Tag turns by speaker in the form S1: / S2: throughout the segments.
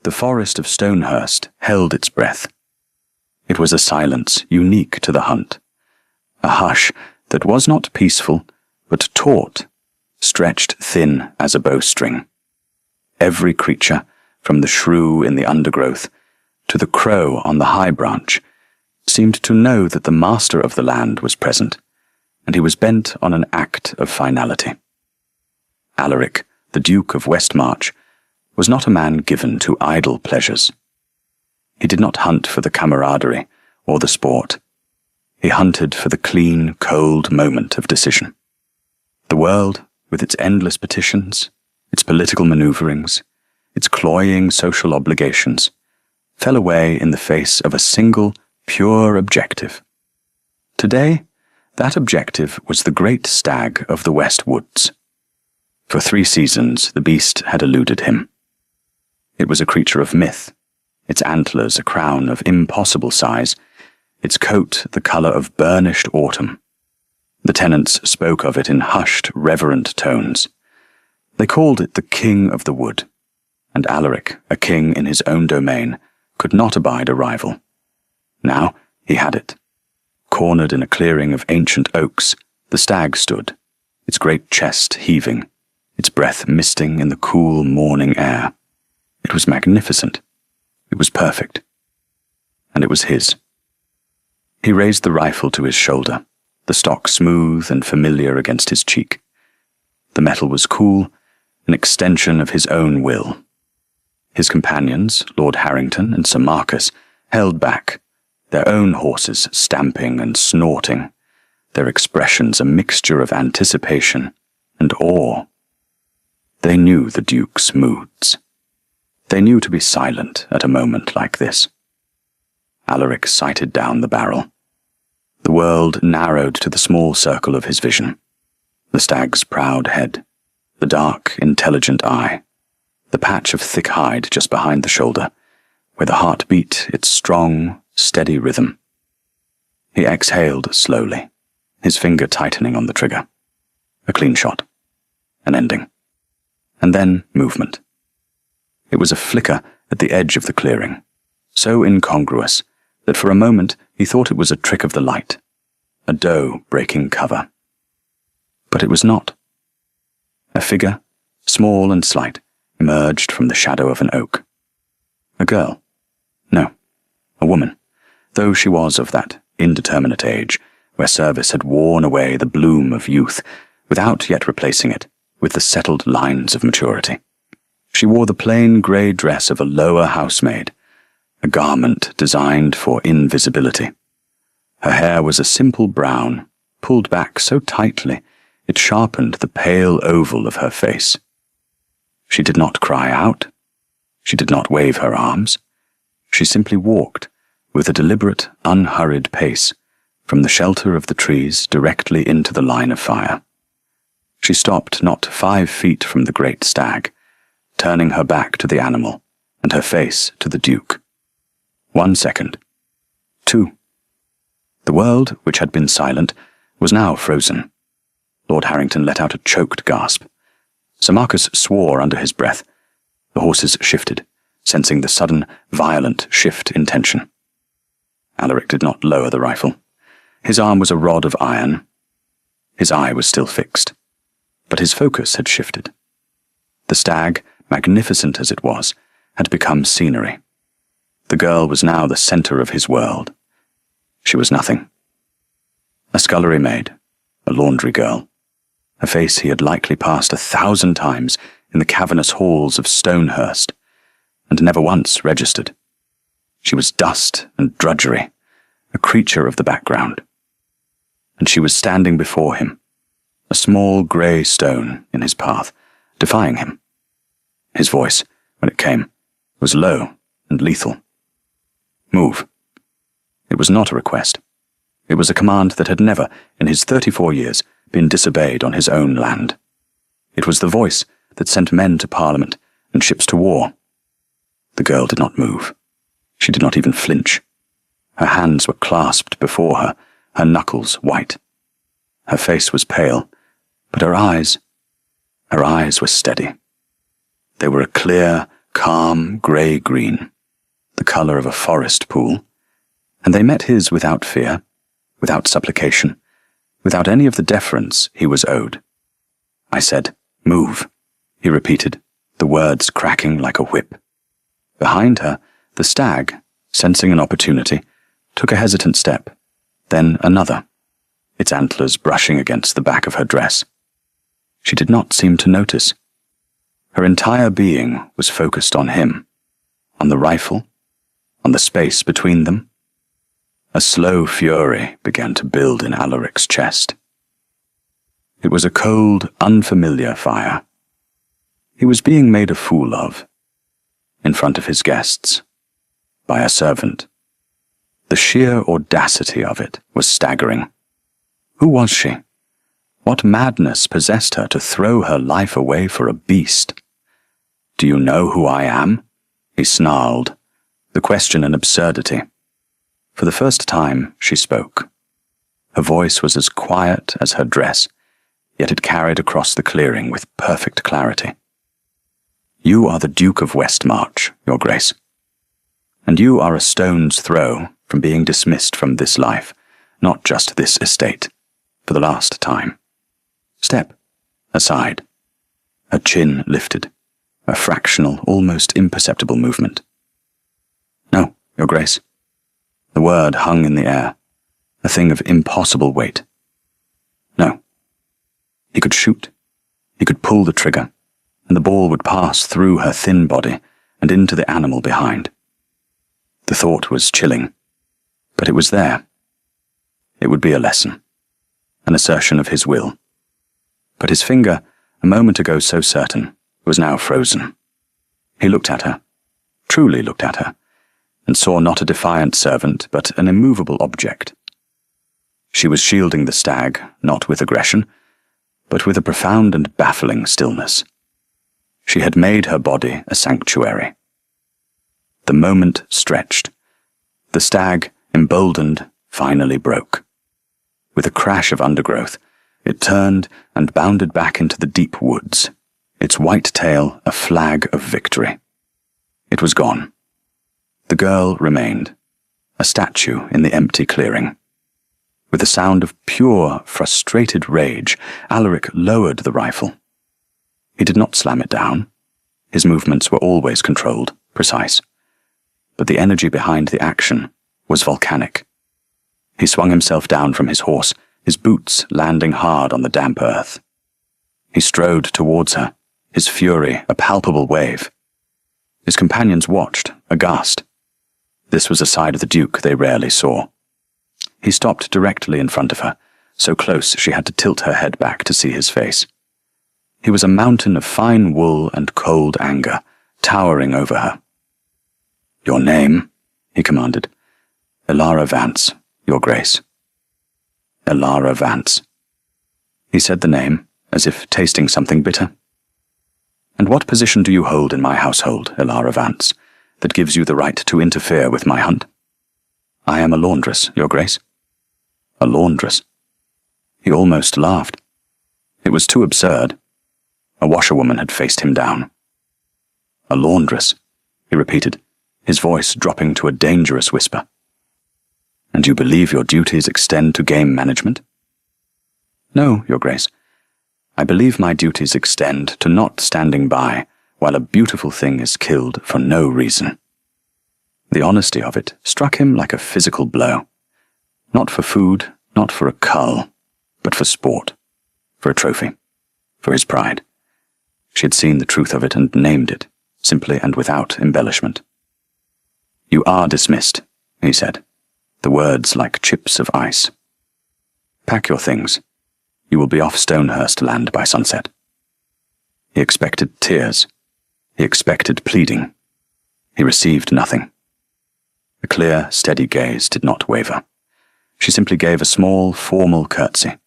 S1: the forest of Stonehurst held its breath. It was a silence unique to the hunt, a hush that was not peaceful, but taut, stretched thin as a bowstring. Every creature, from the shrew in the undergrowth to the crow on the high branch, seemed to know that the master of the land was present, and he was bent on an act of finality. Alaric, the Duke of Westmarch, was not a man given to idle pleasures. He did not hunt for the camaraderie or the sport. He hunted for the clean, cold moment of decision. The world, with its endless petitions, its political maneuverings, its cloying social obligations, fell away in the face of a single, pure objective. Today, that objective was the great stag of the West Woods. For 3 seasons, the beast had eluded him. It was a creature of myth, its antlers a crown of impossible size, its coat the colour of burnished autumn. The tenants spoke of it in hushed, reverent tones. They called it the King of the Wood, and Alaric, a king in his own domain, could not abide a rival. Now he had it. Cornered in a clearing of ancient oaks, the stag stood, its great chest heaving, its breath misting in the cool morning air. It was magnificent. It was perfect. And it was his. He raised the rifle to his shoulder, the stock smooth and familiar against his cheek. The metal was cool, an extension of his own will. His companions, Lord Harrington and Sir Marcus, held back, their own horses stamping and snorting, their expressions a mixture of anticipation and awe. They knew the Duke's moods. They knew to be silent at a moment like this. Alaric sighted down the barrel. The world narrowed to the small circle of his vision. The stag's proud head, the dark, intelligent eye, the patch of thick hide just behind the shoulder, where the heart beat its strong, steady rhythm. He exhaled slowly, his finger tightening on the trigger. A clean shot. An ending. And then movement. It was a flicker at the edge of the clearing, so incongruous that for a moment he thought it was a trick of the light, a doe breaking cover. But it was not. A figure, small and slight, emerged from the shadow of an oak. A girl. No, a woman, though she was of that indeterminate age where service had worn away the bloom of youth without yet replacing it with the settled lines of maturity. She wore the plain grey dress of a lower housemaid, a garment designed for invisibility. Her hair was a simple brown, pulled back so tightly it sharpened the pale oval of her face. She did not cry out. She did not wave her arms. She simply walked, with a deliberate, unhurried pace, from the shelter of the trees directly into the line of fire. She stopped not 5 feet from the great stag, turning her back to the animal and her face to the Duke. 1 second. 2. The world, which had been silent, was now frozen. Lord Harrington let out a choked gasp. Sir Marcus swore under his breath. The horses shifted, sensing the sudden, violent shift in tension. Alaric did not lower the rifle. His arm was a rod of iron. His eye was still fixed, but his focus had shifted. The stag, magnificent as it was, had become scenery. The girl was now the centre of his world. She was nothing. A scullery maid, a laundry girl, a face he had likely passed 1,000 times in the cavernous halls of Stonehurst, and never once registered. She was dust and drudgery, a creature of the background. And she was standing before him, a small grey stone in his path, defying him. His voice, when it came, was low and lethal. Move. It was not a request. It was a command that had never, in his 34 years, been disobeyed on his own land. It was the voice that sent men to Parliament and ships to war. The girl did not move. She did not even flinch. Her hands were clasped before her, her knuckles white. Her face was pale, but her eyes were steady. They were a clear, calm grey-green, the colour of a forest pool, and they met his without fear, without supplication, without any of the deference he was owed. I said, "Move," he repeated, the words cracking like a whip. Behind her, the stag, sensing an opportunity, took a hesitant step, then another, its antlers brushing against the back of her dress. She did not seem to notice. Her entire being was focused on him, on the rifle, on the space between them. A slow fury began to build in Alaric's chest. It was a cold, unfamiliar fire. He was being made a fool of, in front of his guests, by a servant. The sheer audacity of it was staggering. Who was she? What madness possessed her to throw her life away for a beast? "Do you know who I am?" he snarled, the question an absurdity. For the first time, she spoke. Her voice was as quiet as her dress, yet it carried across the clearing with perfect clarity. "You are the Duke of Westmarch, Your Grace, and you are a stone's throw from being dismissed from this life, not just this estate, for the last time. Step aside." Her chin lifted, a fractional, almost imperceptible movement. "No, Your Grace." The word hung in the air, a thing of impossible weight. No. He could shoot. He could pull the trigger, and the ball would pass through her thin body and into the animal behind. The thought was chilling, but it was there. It would be a lesson, an assertion of his will. But his finger, a moment ago so certain, was now frozen. He looked at her, truly looked at her, and saw not a defiant servant, but an immovable object. She was shielding the stag, not with aggression, but with a profound and baffling stillness. She had made her body a sanctuary. The moment stretched. The stag, emboldened, finally broke. With a crash of undergrowth, it turned and bounded back into the deep woods, its white tail a flag of victory. It was gone. The girl remained, a statue in the empty clearing. With a sound of pure, frustrated rage, Alaric lowered the rifle. He did not slam it down. His movements were always controlled, precise. But the energy behind the action was volcanic. He swung himself down from his horse, his boots landing hard on the damp earth. He strode towards her, his fury a palpable wave. His companions watched, aghast. This was a side of the Duke they rarely saw. He stopped directly in front of her, so close she had to tilt her head back to see his face. He was a mountain of fine wool and cold anger, towering over her. "Your name," he commanded. "Elara Vance, Your Grace." Elara Vance. He said the name, as if tasting something bitter. "And what position do you hold in my household, Elara Vance, that gives you the right to interfere with my hunt?" "I am a laundress, Your Grace." A laundress. He almost laughed. It was too absurd. A washerwoman had faced him down. "A laundress," he repeated, his voice dropping to a dangerous whisper. "And you believe your duties extend to game management?" "No, Your Grace. I believe my duties extend to not standing by while a beautiful thing is killed for no reason." The honesty of it struck him like a physical blow. Not for food, not for a cull, but for sport, for a trophy, for his pride. She had seen the truth of it and named it, simply and without embellishment. "You are dismissed," he said, the words like chips of ice. "Pack your things. You will be off Stonehurst land by sunset." He expected tears. He expected pleading. He received nothing. The clear, steady gaze did not waver. She simply gave a small, formal curtsy,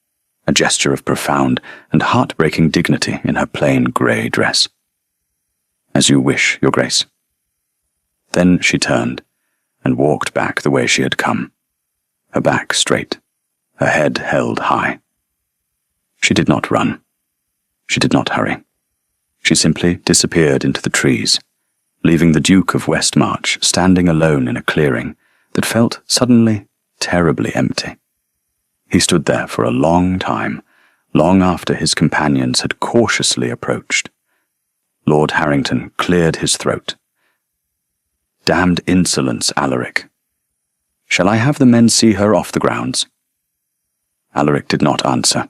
S1: a gesture of profound and heartbreaking dignity in her plain grey dress. "As you wish, Your Grace." Then she turned and walked back the way she had come, her back straight, her head held high. She did not run. She did not hurry. She simply disappeared into the trees, leaving the Duke of Westmarch standing alone in a clearing that felt suddenly terribly empty. He stood there for a long time, long after his companions had cautiously approached. Lord Harrington cleared his throat. "Damned insolence, Alaric. Shall I have the men see her off the grounds?" Alaric did not answer.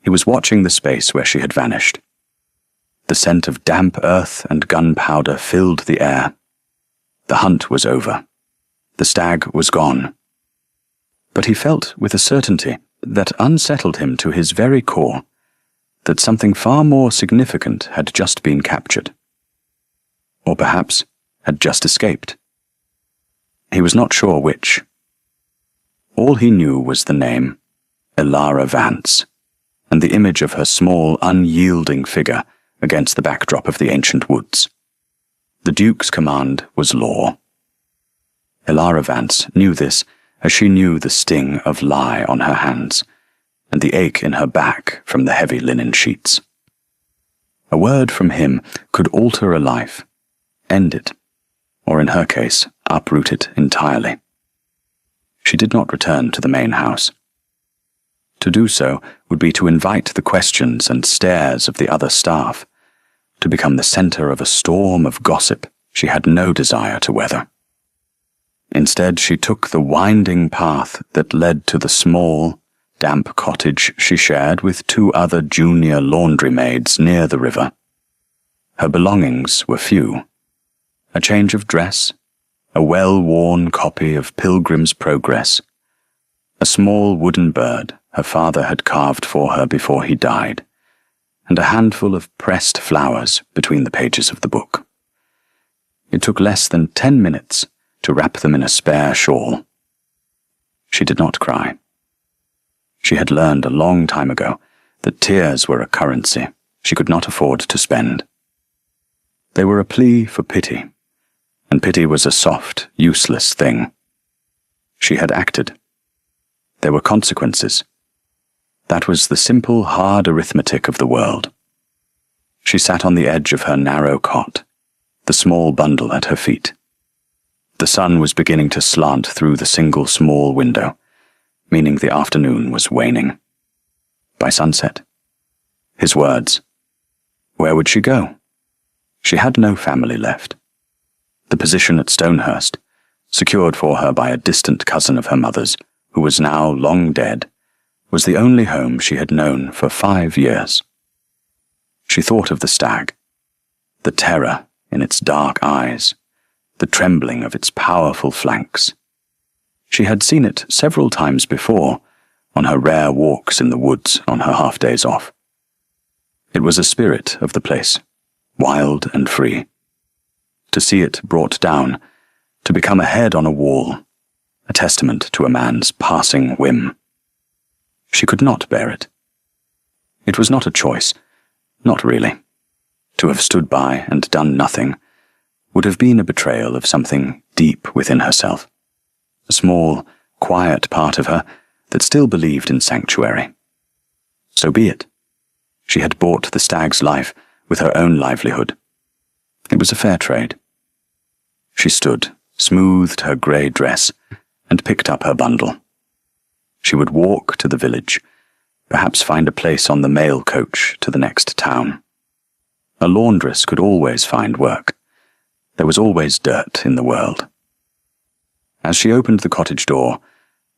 S1: He was watching the space where she had vanished. The scent of damp earth and gunpowder filled the air. The hunt was over. The stag was gone. But he felt with a certainty that unsettled him to his very core that something far more significant had just been captured. Or perhaps had just escaped. He was not sure which. All he knew was the name, Elara Vance, and the image of her small, unyielding figure against the backdrop of the ancient woods. The Duke's command was law. Elara Vance knew this as she knew the sting of lie on her hands, and the ache in her back from the heavy linen sheets. A word from him could alter a life, end it, or in her case, uproot it entirely. She did not return to the main house. To do so would be to invite the questions and stares of the other staff, to become the centre of a storm of gossip she had no desire to weather. Instead, she took the winding path that led to the small, damp cottage she shared with 2 other junior laundry maids near the river. Her belongings were few. A change of dress, a well-worn copy of Pilgrim's Progress, a small wooden bird her father had carved for her before he died, and a handful of pressed flowers between the pages of the book. It took less than 10 minutes to wrap them in a spare shawl. She did not cry. She had learned a long time ago that tears were a currency she could not afford to spend. They were a plea for pity, and pity was a soft, useless thing. She had acted. There were consequences. That was the simple, hard arithmetic of the world. She sat on the edge of her narrow cot, the small bundle at her feet. The sun was beginning to slant through the single small window, meaning the afternoon was waning. By sunset. His words. Where would she go? She had no family left. The position at Stonehurst, secured for her by a distant cousin of her mother's, who was now long dead, was the only home she had known for 5 years. She thought of the stag, the terror in its dark eyes, the trembling of its powerful flanks. She had seen it several times before, on her rare walks in the woods on her half-days off. It was a spirit of the place, wild and free. To see it brought down, to become a head on a wall, a testament to a man's passing whim. She could not bear it. It was not a choice, not really. To have stood by and done nothing would have been a betrayal of something deep within herself, a small, quiet part of her that still believed in sanctuary. So be it. She had bought the stag's life with her own livelihood. It was a fair trade. She stood, smoothed her grey dress, and picked up her bundle. She would walk to the village, perhaps find a place on the mail coach to the next town. A laundress could always find work. There was always dirt in the world. As she opened the cottage door,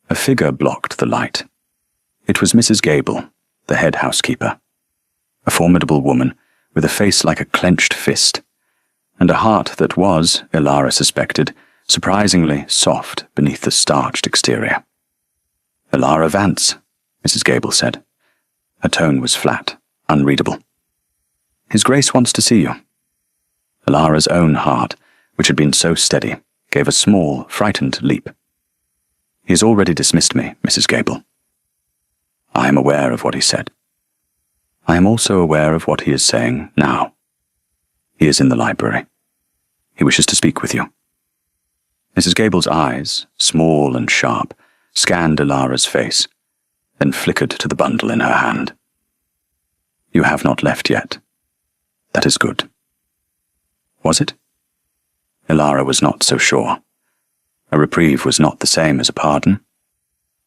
S1: a figure blocked the light. It was Mrs. Gable, the head housekeeper, a formidable woman with a face like a clenched fist, and a heart that was, Elara suspected, surprisingly soft beneath the starched exterior. "Elara Vance," Mrs. Gable said. Her tone was flat, unreadable. "His Grace wants to see you." Elara's own heart, which had been so steady, gave a small, frightened leap. "He has already dismissed me, Mrs. Gable." "I am aware of what he said. I am also aware of what he is saying now. He is in the library. He wishes to speak with you." Mrs. Gable's eyes, small and sharp, scanned Elara's face, then flickered to the bundle in her hand. "You have not left yet. That is good." Was it? Ilara was not so sure. A reprieve was not the same as a pardon.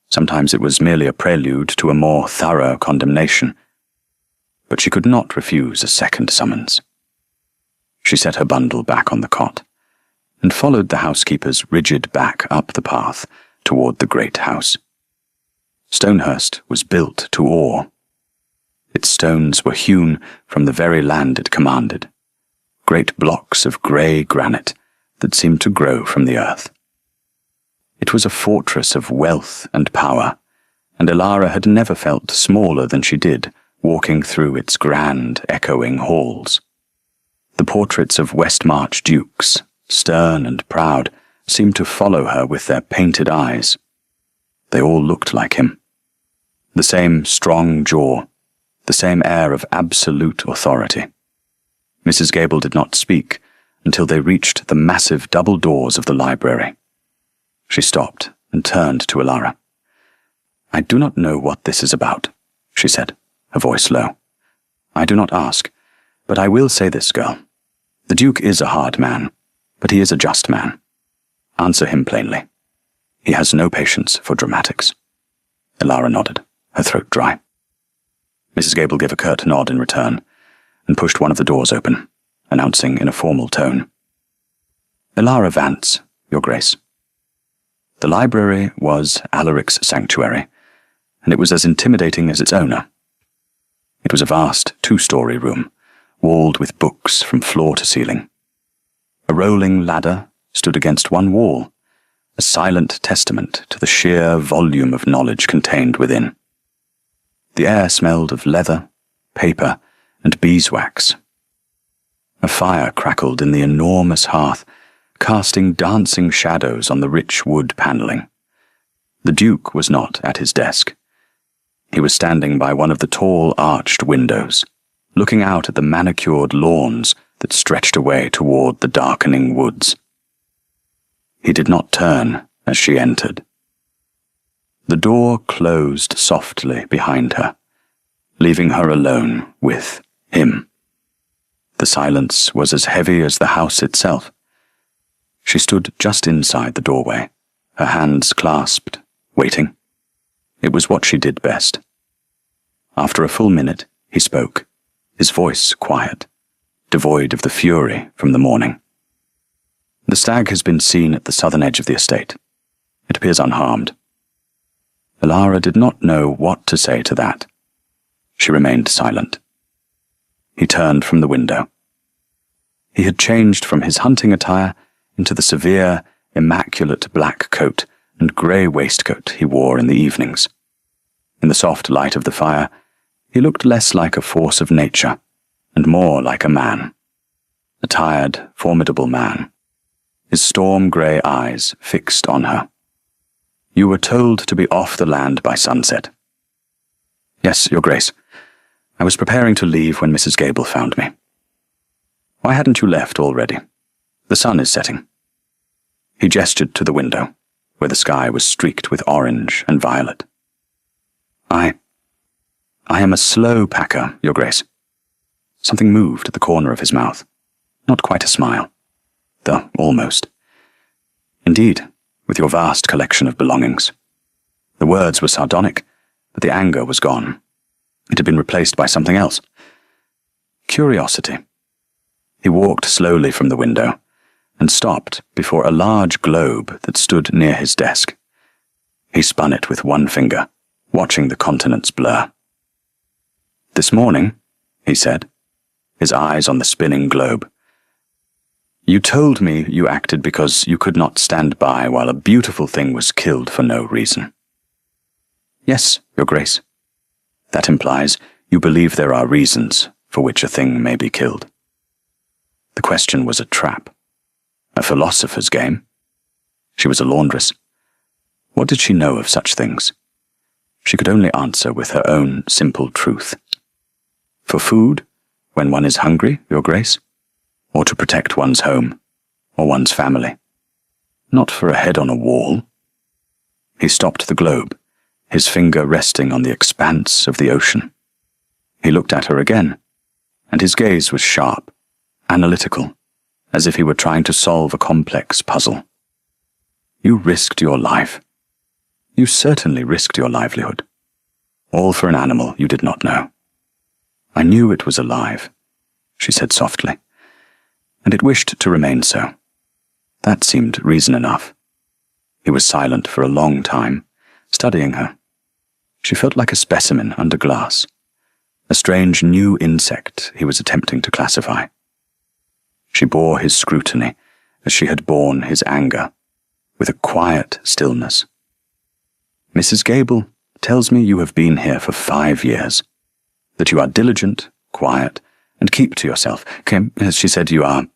S1: Sometimes it was merely a prelude to a more thorough condemnation. But she could not refuse a second summons. She set her bundle back on the cot, and followed the housekeeper's rigid back up the path toward the great house. Stonehurst was built to awe. Its stones were hewn from the very land it commanded, great blocks of grey granite that seemed to grow from the earth. It was a fortress of wealth and power, and Ilara had never felt smaller than she did walking through its grand, echoing halls. The portraits of Westmarch dukes, stern and proud, seemed to follow her with their painted eyes. They all looked like him. The same strong jaw, the same air of absolute authority. Mrs. Gable did not speak until they reached the massive double doors of the library. She stopped and turned to Ilara. "I do not know what this is about," she said, her voice low. "I do not ask, but I will say this, girl. The Duke is a hard man, but he is a just man. Answer him plainly. He has no patience for dramatics." Ilara nodded, her throat dry. Mrs. Gable gave a curt nod in return, and pushed one of the doors open, announcing in a formal tone, "Ilara Vance, Your Grace." The library was Alaric's sanctuary, and it was as intimidating as its owner. It was a vast two-story room, walled with books from floor to ceiling. A rolling ladder stood against one wall, a silent testament to the sheer volume of knowledge contained within. The air smelled of leather, paper, and beeswax. A fire crackled in the enormous hearth, casting dancing shadows on the rich wood panelling. The Duke was not at his desk. He was standing by one of the tall arched windows, looking out at the manicured lawns that stretched away toward the darkening woods. He did not turn as she entered. The door closed softly behind her, leaving her alone with him. The silence was as heavy as the house itself. She stood just inside the doorway, her hands clasped, waiting. It was what she did best. After a full minute, he spoke, his voice quiet, devoid of the fury from the morning. "The stag has been seen at the southern edge of the estate. It appears unharmed." Ilara did not know what to say to that. She remained silent. He turned from the window. He had changed from his hunting attire into the severe, immaculate black coat and grey waistcoat he wore in the evenings. In the soft light of the fire, he looked less like a force of nature, and more like a man. A tired, formidable man, his storm-grey eyes fixed on her. "You were told to be off the land by sunset." "Yes, Your Grace. I was preparing to leave when Mrs. Gable found me." "Why hadn't you left already? The sun is setting." He gestured to the window, where the sky was streaked with orange and violet. I am a slow packer, Your Grace." Something moved at the corner of his mouth. Not quite a smile, though almost. "Indeed, with your vast collection of belongings." The words were sardonic, but the anger was gone. It had been replaced by something else. Curiosity. He walked slowly from the window, and stopped before a large globe that stood near his desk. He spun it with one finger, watching the continents blur. "This morning," he said, his eyes on the spinning globe, "you told me you acted because you could not stand by while a beautiful thing was killed for no reason." "Yes, Your Grace." "That implies you believe there are reasons for which a thing may be killed." The question was a trap. A philosopher's game. She was a laundress. What did she know of such things? She could only answer with her own simple truth. For food, when one is hungry, Your Grace, or to protect one's home, or one's family. Not for a head on a wall. He stopped the globe, his finger resting on the expanse of the ocean. He looked at her again, and his gaze was sharp, analytical, as if he were trying to solve a complex puzzle. You risked your life. You certainly risked your livelihood. All for an animal you did not know. I knew it was alive, she said softly, and it wished to remain so. That seemed reason enough. He was silent for a long time, studying her. She felt like a specimen under glass, a strange new insect he was attempting to classify. She bore his scrutiny as she had borne his anger, with a quiet stillness. Mrs. Gable tells me you have been here for 5 years, that you are diligent, quiet, and keep to yourself. As she said, you are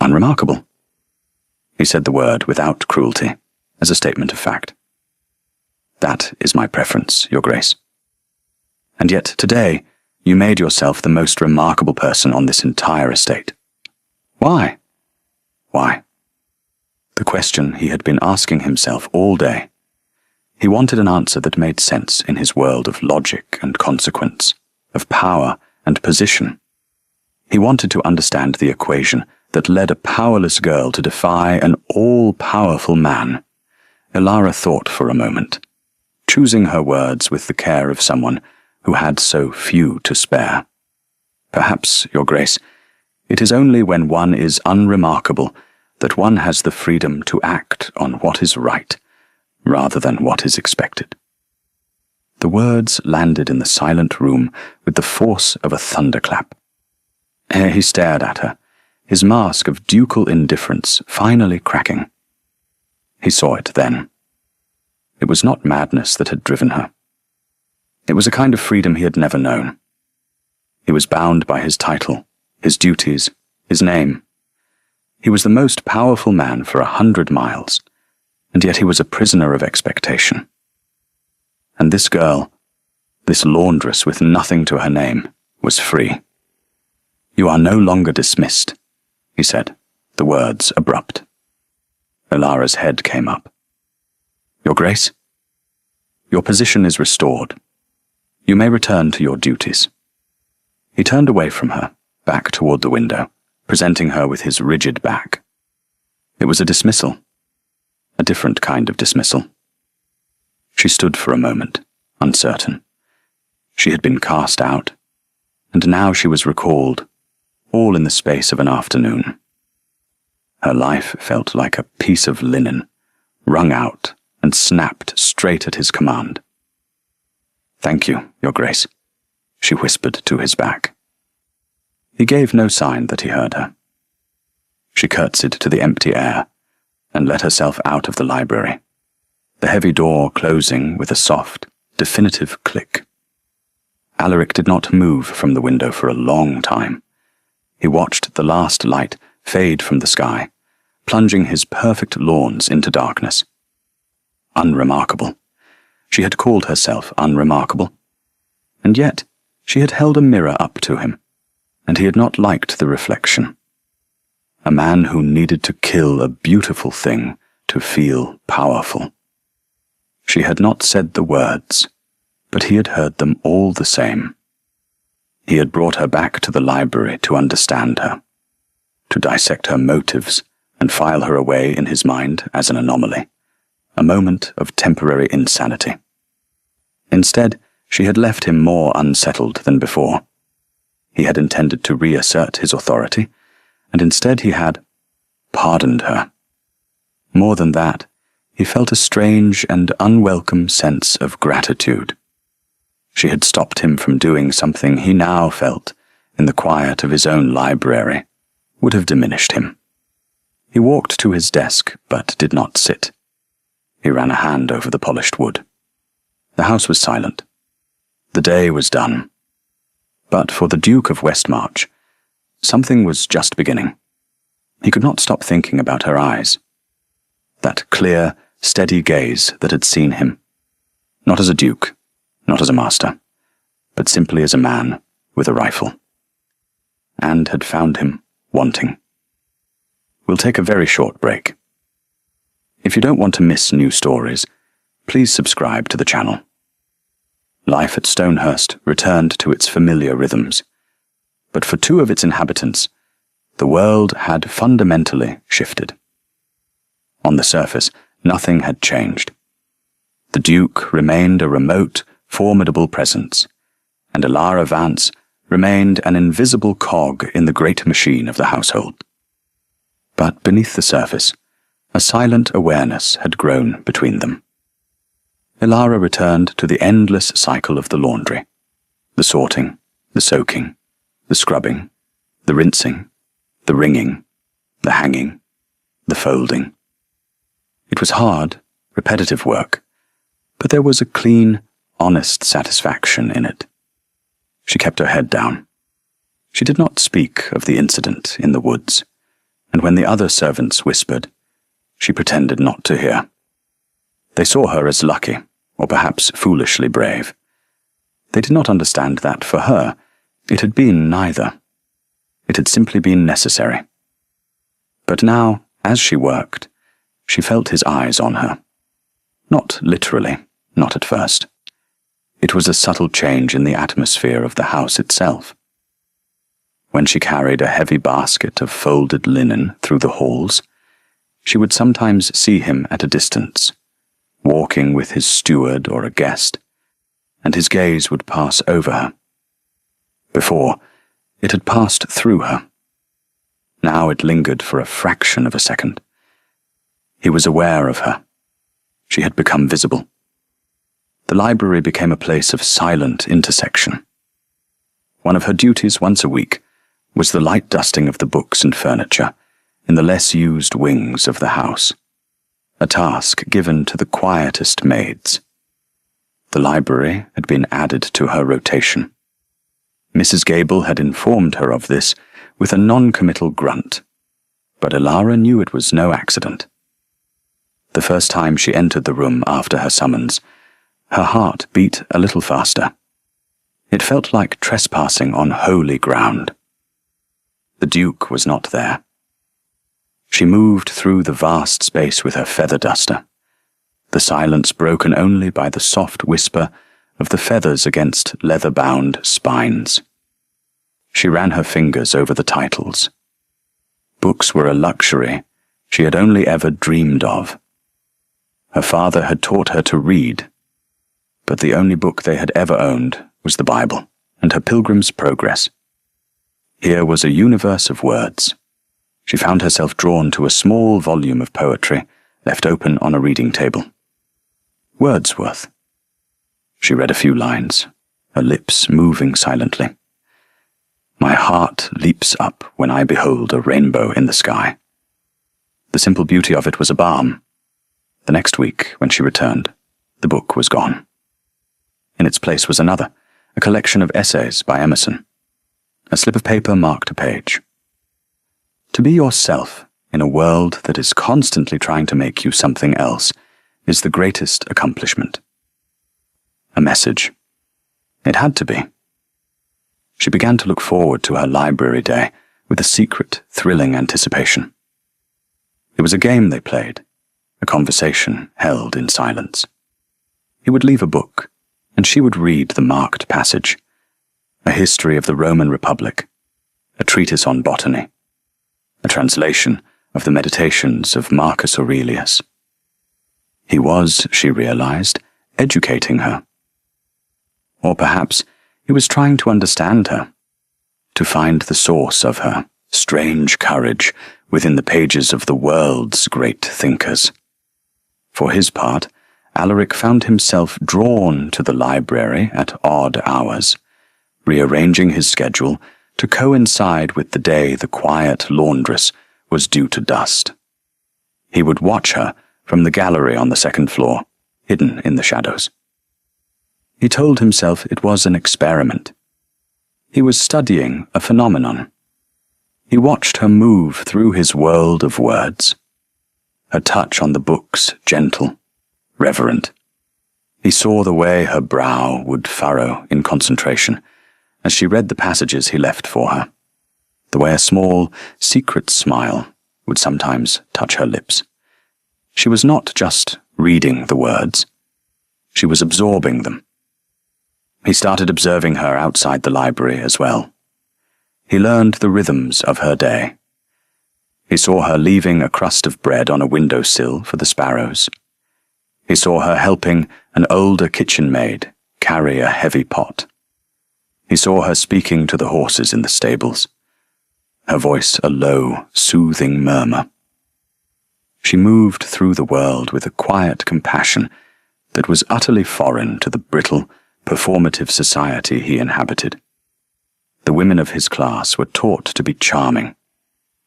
S1: unremarkable. He said the word without cruelty, as a statement of fact. That is my preference, Your Grace. And yet today you made yourself the most remarkable person on this entire estate. Why? Why? The question he had been asking himself all day. He wanted an answer that made sense in his world of logic and consequence, of power and position. He wanted to understand the equation that led a powerless girl to defy an all-powerful man. Elara thought for a moment, choosing her words with the care of someone who had so few to spare. Perhaps, Your Grace, it is only when one is unremarkable that one has the freedom to act on what is right, rather than what is expected. The words landed in the silent room with the force of a thunderclap. Ere he stared at her, his mask of ducal indifference finally cracking. He saw it then. It was not madness that had driven her. It was a kind of freedom he had never known. He was bound by his title, his duties, his name. He was the most powerful man for 100 miles, and yet he was a prisoner of expectation. And this girl, this laundress with nothing to her name, was free. You are no longer dismissed, he said, the words abrupt. Elara's head came up. Your Grace, your position is restored. You may return to your duties. He turned away from her, back toward the window, presenting her with his rigid back. It was a dismissal, a different kind of dismissal. She stood for a moment, uncertain. She had been cast out, and now she was recalled, all in the space of an afternoon. Her life felt like a piece of linen, wrung out and snapped straight at his command. Thank you, Your Grace, she whispered to his back. He gave no sign that he heard her. She curtsied to the empty air and let herself out of the library, the heavy door closing with a soft, definitive click. Alaric did not move from the window for a long time. He watched the last light fade from the sky, plunging his perfect lawns into darkness. Unremarkable. She had called herself unremarkable. And yet she had held a mirror up to him, and he had not liked the reflection. A man who needed to kill a beautiful thing to feel powerful. She had not said the words, but he had heard them all the same. He had brought her back to the library to understand her, to dissect her motives and file her away in his mind as an anomaly, a moment of temporary insanity. Instead, she had left him more unsettled than before. He had intended to reassert his authority, and instead he had pardoned her. More than that, he felt a strange and unwelcome sense of gratitude. She had stopped him from doing something he now felt, in the quiet of his own library, would have diminished him. He walked to his desk, but did not sit. He ran a hand over the polished wood. The house was silent. The day was done. But for the Duke of Westmarch, something was just beginning. He could not stop thinking about her eyes. That clear, steady gaze that had seen him, not as a duke, not as a master, but simply as a man with a rifle, and had found him wanting. We'll take a very short break. If you don't want to miss new stories, please subscribe to the channel. Life at Stonehurst returned to its familiar rhythms, but for two of its inhabitants, The world had fundamentally shifted. On the surface, nothing had changed. The Duke remained a remote, formidable presence, and Alara Vance remained an invisible cog in the great machine of the household. But beneath the surface, a silent awareness had grown between them. Alara returned to the endless cycle of the laundry, the sorting, the soaking, the scrubbing, the rinsing, the wringing, the hanging, the folding. It was hard, repetitive work, but there was a clean, honest satisfaction in it. She kept her head down. She did not speak of the incident in the woods, and when the other servants whispered, she pretended not to hear. They saw her as lucky, or perhaps foolishly brave. They did not understand that, for her, it had been neither. It had simply been necessary. But now, as she worked, she felt his eyes on her. Not literally, not at first. It was a subtle change in the atmosphere of the house itself. When she carried a heavy basket of folded linen through the halls, she would sometimes see him at a distance, walking with his steward or a guest, and his gaze would pass over her. Before, it had passed through her. Now it lingered for a fraction of a second. He was aware of her. She had become visible. The library became a place of silent intersection. One of her duties once a week was the light dusting of the books and furniture in the less used wings of the house, a task given to the quietest maids. The library had been added to her rotation. Mrs. Gable had informed her of this with a non-committal grunt, but Alara knew it was no accident. The first time she entered the room after her summons, her heart beat a little faster. It felt like trespassing on holy ground. The Duke was not there. She moved through the vast space with her feather duster, the silence broken only by the soft whisper of the feathers against leather-bound spines. She ran her fingers over the titles. Books were a luxury she had only ever dreamed of. Her father had taught her to read, but the only book they had ever owned was the Bible and her Pilgrim's Progress. Here was a universe of words. She found herself drawn to a small volume of poetry left open on a reading table. Wordsworth. She read a few lines, her lips moving silently. My heart leaps up when I behold a rainbow in the sky. The simple beauty of it was a balm. The next week, when she returned, the book was gone. In its place was another, a collection of essays by Emerson. A slip of paper marked a page. To be yourself in a world that is constantly trying to make you something else is the greatest accomplishment. A message. It had to be. She began to look forward to her library day with a secret, thrilling anticipation. It was a game they played, a conversation held in silence. He would leave a book, and she would read the marked passage, a history of the Roman Republic, a treatise on botany, a translation of the Meditations of Marcus Aurelius. He was, she realized, educating her. Or perhaps he was trying to understand her, to find the source of her strange courage within the pages of the world's great thinkers. For his part, Alaric found himself drawn to the library at odd hours, rearranging his schedule to coincide with the day the quiet laundress was due to dust. He would watch her from the gallery on the second floor, hidden in the shadows. He told himself it was an experiment. He was studying a phenomenon. He watched her move through his world of words, her touch on the books gentle, reverent. He saw the way her brow would furrow in concentration as she read the passages he left for her, the way a small, secret smile would sometimes touch her lips. She was not just reading the words. She was absorbing them. He started observing her outside the library as well. He learned the rhythms of her day, He saw her leaving a crust of bread on a windowsill for the sparrows. He saw her helping an older kitchen maid carry a heavy pot. He saw her speaking to the horses in the stables, her voice a low, soothing murmur. She moved through the world with a quiet compassion that was utterly foreign to the brittle, performative society he inhabited. The women of his class were taught to be charming,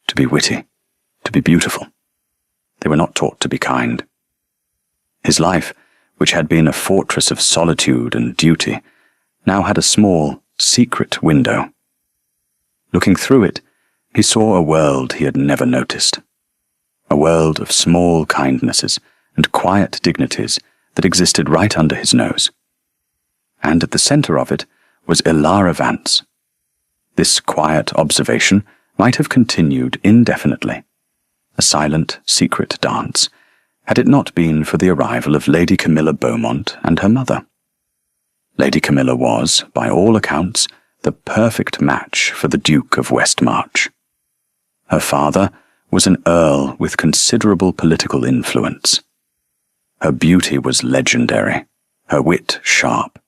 S1: to be witty, to be beautiful. They were not taught to be kind. His life, which had been a fortress of solitude and duty, now had a small, secret window. Looking through it, he saw a world he had never noticed. A world of small kindnesses and quiet dignities that existed right under his nose. And at the center of it was Ilara Vance. This quiet observation might have continued indefinitely, a silent, secret dance, had it not been for the arrival of Lady Camilla Beaumont and her mother. Lady Camilla was, by all accounts, the perfect match for the Duke of Westmarch. Her father was an earl with considerable political influence. Her beauty was legendary, her wit sharp,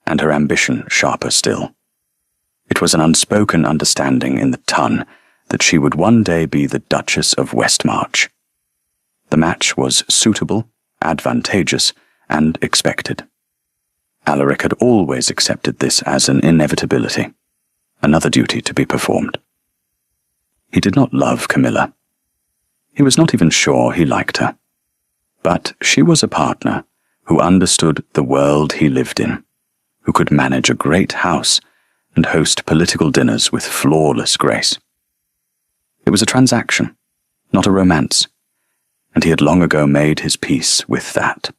S1: and her ambition sharper still. It was an unspoken understanding in the ton that she would one day be the Duchess of Westmarch. The match was suitable, advantageous, and expected. Alaric had always accepted this as an inevitability, another duty to be performed. He did not love Camilla. He was not even sure he liked her. But she was a partner who understood the world he lived in, who could manage a great house and host political dinners with flawless grace. It was a transaction, not a romance, and he had long ago made his peace with that.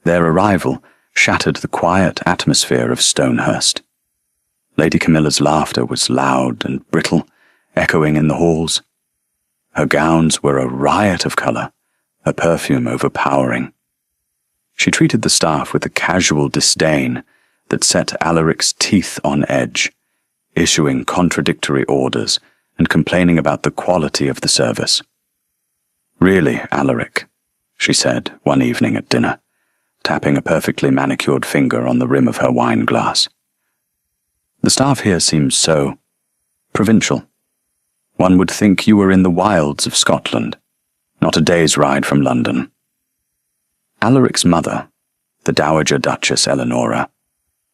S1: Their arrival shattered the quiet atmosphere of Stonehurst. Lady Camilla's laughter was loud and brittle, echoing in the halls. Her gowns were a riot of colour, her perfume overpowering. She treated the staff with a casual disdain that set Alaric's teeth on edge, issuing contradictory orders and complaining about the quality of the service. "Really, Alaric," she said one evening at dinner, tapping a perfectly manicured finger on the rim of her wine glass. "The staff here seems so provincial. One would think you were in the wilds of Scotland, not a day's ride from London." Alaric's mother, the Dowager Duchess Eleonora,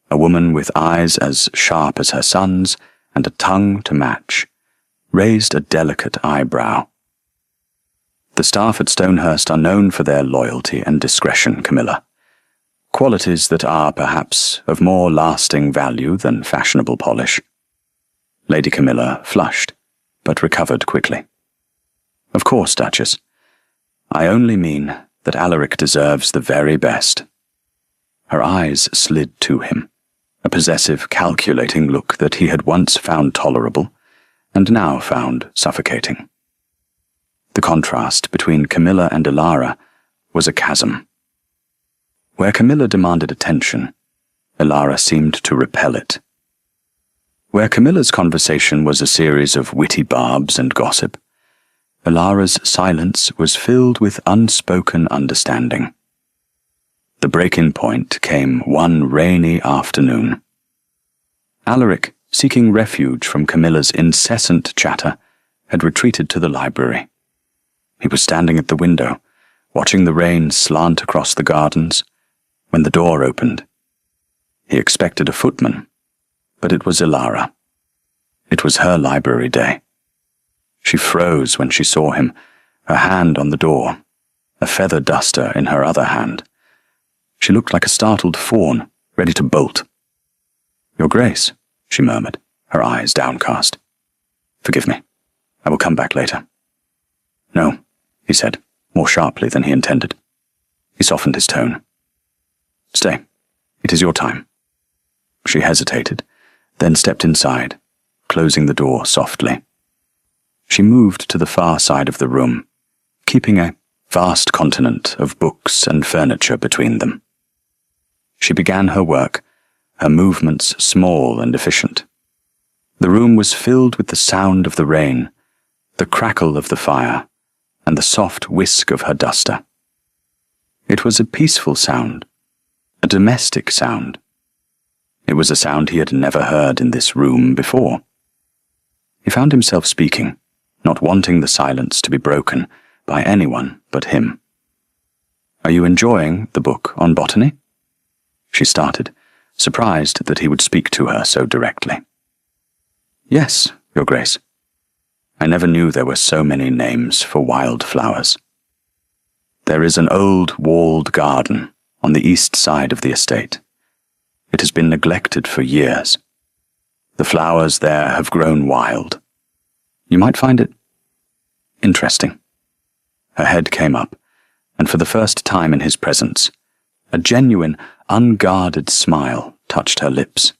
S1: a woman with eyes as sharp as her son's and a tongue to match, raised a delicate eyebrow. "The staff at Stonehurst are known for their loyalty and discretion, Camilla, qualities that are, perhaps, of more lasting value than fashionable polish." Lady Camilla flushed, but recovered quickly. "Of course, Duchess. I only mean that Alaric deserves the very best." Her eyes slid to him, a possessive, calculating look that he had once found tolerable, and now found suffocating. The contrast between Camilla and Ilara was a chasm. Where Camilla demanded attention, Ilara seemed to repel it. Where Camilla's conversation was a series of witty barbs and gossip, Ilara's silence was filled with unspoken understanding. The break-in point came one rainy afternoon. Alaric, seeking refuge from Camilla's incessant chatter, had retreated to the library. He was standing at the window, watching the rain slant across the gardens, when the door opened. He expected a footman, but it was Ilara. It was her library day. She froze when she saw him, her hand on the door, a feather duster in her other hand. She looked like a startled fawn, ready to bolt. "Your Grace," she murmured, her eyes downcast. "Forgive me. I will come back later." "No," he said, more sharply than he intended. He softened his tone. "Stay. It is your time." She hesitated, then stepped inside, closing the door softly. She moved to the far side of the room, keeping a vast continent of books and furniture between them. She began her work, her movements small and efficient. The room was filled with the sound of the rain, the crackle of the fire, and the soft whisk of her duster. It was a peaceful sound, a domestic sound. It was a sound he had never heard in this room before. He found himself speaking, not wanting the silence to be broken by anyone but him. "Are you enjoying the book on botany?" She started, surprised that he would speak to her so directly. "Yes, Your Grace. I never knew there were so many names for wildflowers. There is an old walled garden on the east side of the estate. It has been neglected for years. The flowers there have grown wild. You might find it interesting." Her head came up, and for the first time in his presence, a genuine, unguarded smile touched her lips.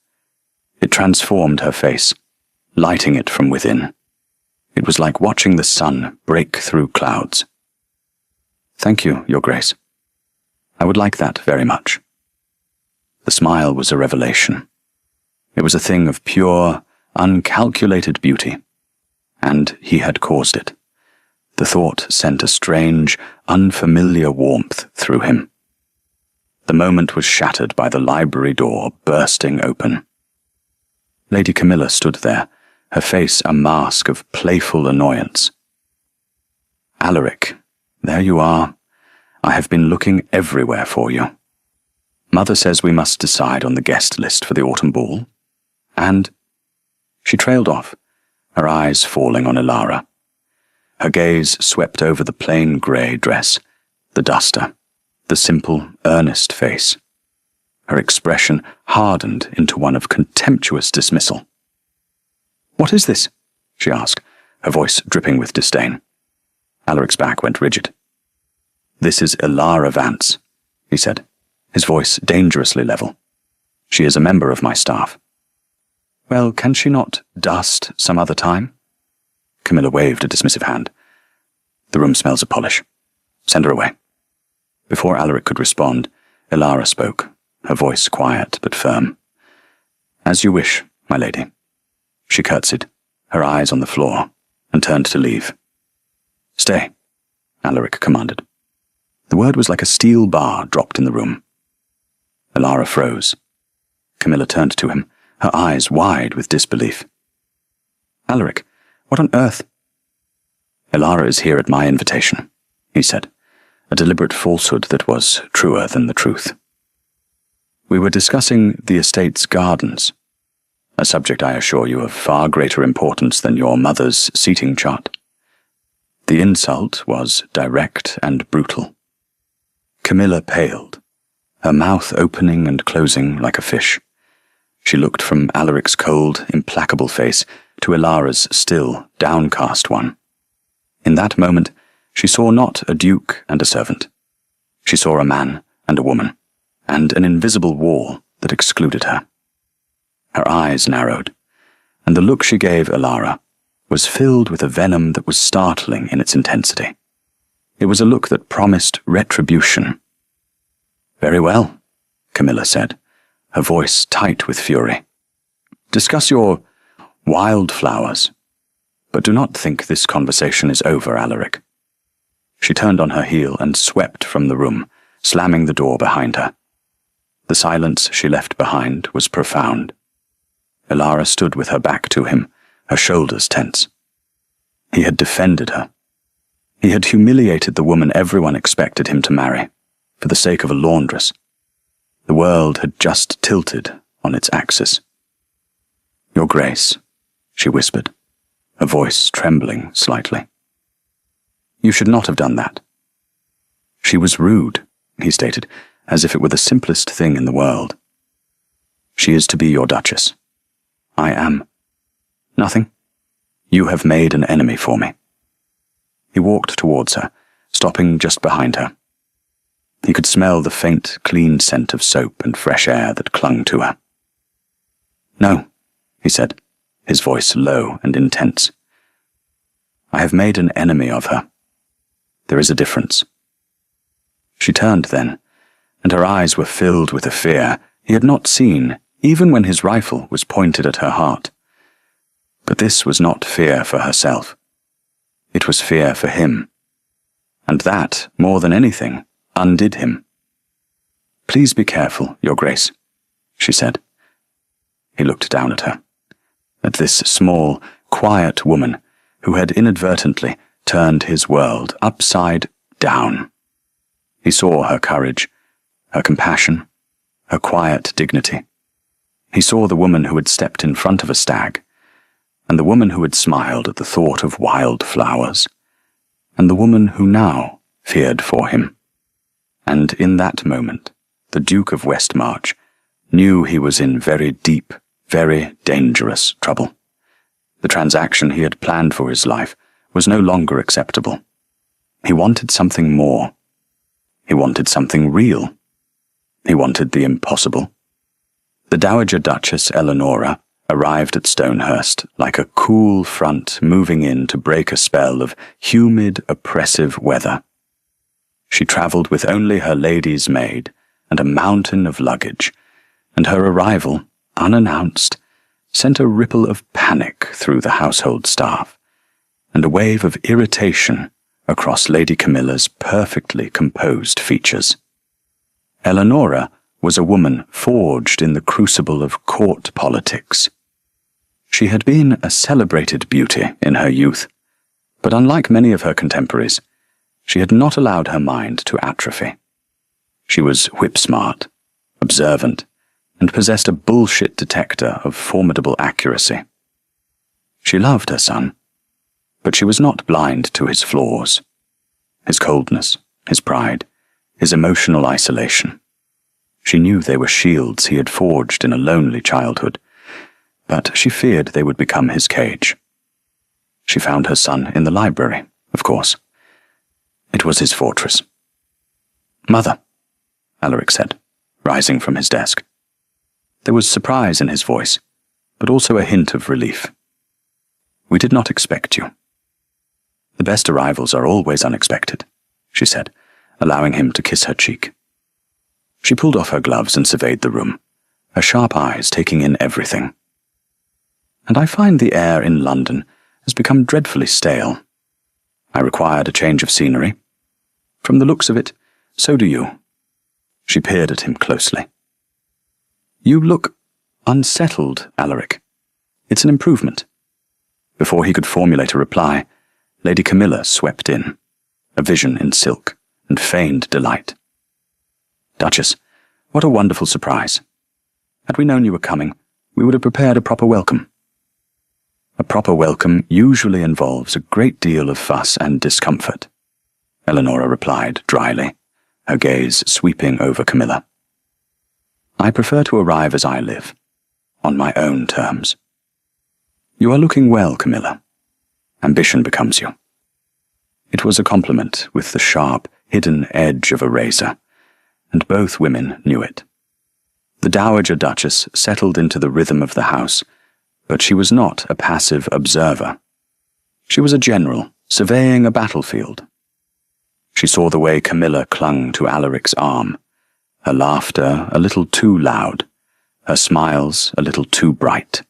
S1: It transformed her face, lighting it from within. It was like watching the sun break through clouds. "Thank you, Your Grace. I would like that very much." The smile was a revelation. It was a thing of pure, uncalculated beauty, and he had caused it. The thought sent a strange, unfamiliar warmth through him. The moment was shattered by the library door bursting open. Lady Camilla stood there, her face a mask of playful annoyance. "Alaric, there you are. I have been looking everywhere for you. Mother says we must decide on the guest list for the autumn ball, and—" She trailed off, her eyes falling on Elara. Her gaze swept over the plain grey dress, the duster, the simple, earnest face. Her expression hardened into one of contemptuous dismissal. "What is this?" she asked, her voice dripping with disdain. Alaric's back went rigid. "This is Elara Vance," he said, his voice dangerously level. "She is a member of my staff." "Well, can she not dust some other time?" Camilla waved a dismissive hand. "The room smells of polish. Send her away." Before Alaric could respond, Elara spoke, her voice quiet but firm. "As you wish, my lady." She curtsied, her eyes on the floor, and turned to leave. "Stay," Alaric commanded. The word was like a steel bar dropped in the room. Elara froze. Camilla turned to him, her eyes wide with disbelief. "Alaric, what on earth—" "Elara is here at my invitation," he said, a deliberate falsehood that was truer than the truth. "We were discussing the estate's gardens, a subject, I assure you, of far greater importance than your mother's seating chart." The insult was direct and brutal. Camilla paled, her mouth opening and closing like a fish. She looked from Alaric's cold, implacable face to Elara's still, downcast one. In that moment, she saw not a duke and a servant. She saw a man and a woman, and an invisible wall that excluded her. Her eyes narrowed, and the look she gave Elara was filled with a venom that was startling in its intensity. It was a look that promised retribution. "Very well," Camilla said, her voice tight with fury. "Discuss your wildflowers, but do not think this conversation is over, Alaric." She turned on her heel and swept from the room, slamming the door behind her. The silence she left behind was profound. Elara stood with her back to him, her shoulders tense. He had defended her. He had humiliated the woman everyone expected him to marry, for the sake of a laundress. The world had just tilted on its axis. "Your Grace," she whispered, her voice trembling slightly. "You should not have done that." She was rude, he stated, as if it were the simplest thing in the world. "She is to be your Duchess. I am nothing. You have made an enemy for me." He walked towards her, stopping just behind her. He could smell the faint, clean scent of soap and fresh air that clung to her. "No," he said, his voice low and intense. "I have made an enemy of her. There is a difference." She turned then, and her eyes were filled with a fear he had not seen even when his rifle was pointed at her heart. But this was not fear for herself. It was fear for him. And that, more than anything, undid him. "Please be careful, Your Grace," she said. He looked down at her, at this small, quiet woman who had inadvertently turned his world upside down. He saw her courage, her compassion, her quiet dignity. He saw the woman who had stepped in front of a stag, and the woman who had smiled at the thought of wild flowers, and the woman who now feared for him. And in that moment, the Duke of Westmarch knew he was in very deep, very dangerous trouble. The transaction he had planned for his life was no longer acceptable. He wanted something more. He wanted something real. He wanted the impossible. The Dowager Duchess Eleonora arrived at Stonehurst like a cool front moving in to break a spell of humid, oppressive weather. She travelled with only her lady's maid and a mountain of luggage, and her arrival, unannounced, sent a ripple of panic through the household staff, and a wave of irritation across Lady Camilla's perfectly composed features. Eleonora was a woman forged in the crucible of court politics. She had been a celebrated beauty in her youth, but unlike many of her contemporaries, she had not allowed her mind to atrophy. She was whip-smart, observant, and possessed a bullshit detector of formidable accuracy. She loved her son, but she was not blind to his flaws, his coldness, his pride, his emotional isolation. She knew they were shields he had forged in a lonely childhood, but she feared they would become his cage. She found her son in the library, of course. It was his fortress. "Mother," Alaric said, rising from his desk. There was surprise in his voice, but also a hint of relief. "We did not expect you." "The best arrivals are always unexpected," she said, allowing him to kiss her cheek. She pulled off her gloves and surveyed the room, her sharp eyes taking in everything. "And I find the air in London has become dreadfully stale. I required a change of scenery. From the looks of it, so do you." She peered at him closely. "You look unsettled, Alaric. It's an improvement." Before he could formulate a reply, Lady Camilla swept in, a vision in silk, and feigned delight. "Duchess, what a wonderful surprise. Had we known you were coming, we would have prepared a proper welcome." "A proper welcome usually involves a great deal of fuss and discomfort," Eleonora replied dryly, her gaze sweeping over Camilla. "I prefer to arrive as I live, on my own terms." "You are looking well, Camilla. Ambition becomes you." It was a compliment with the sharp, hidden edge of a razor, and both women knew it. The Dowager Duchess settled into the rhythm of the house, but she was not a passive observer. She was a general, surveying a battlefield. She saw the way Camilla clung to Alaric's arm, her laughter a little too loud, her smiles a little too bright.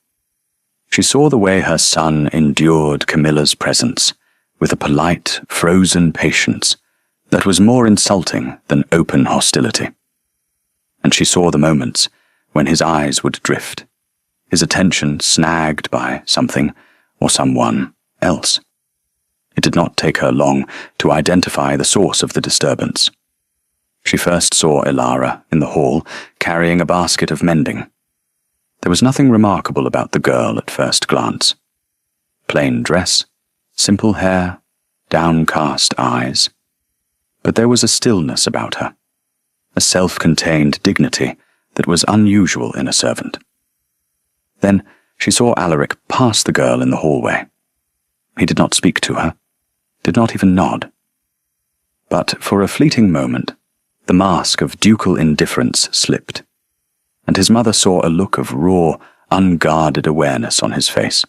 S1: She saw the way her son endured Camilla's presence with a polite, frozen patience that was more insulting than open hostility. And she saw the moments when his eyes would drift, his attention snagged by something or someone else. It did not take her long to identify the source of the disturbance. She first saw Ilara in the hall carrying a basket of mending. There was nothing remarkable about the girl at first glance. Plain dress, simple hair, downcast eyes. But there was a stillness about her, a self-contained dignity that was unusual in a servant. Then she saw Alaric pass the girl in the hallway. He did not speak to her, did not even nod. But for a fleeting moment, the mask of ducal indifference slipped, and his mother saw a look of raw, unguarded awareness on his face.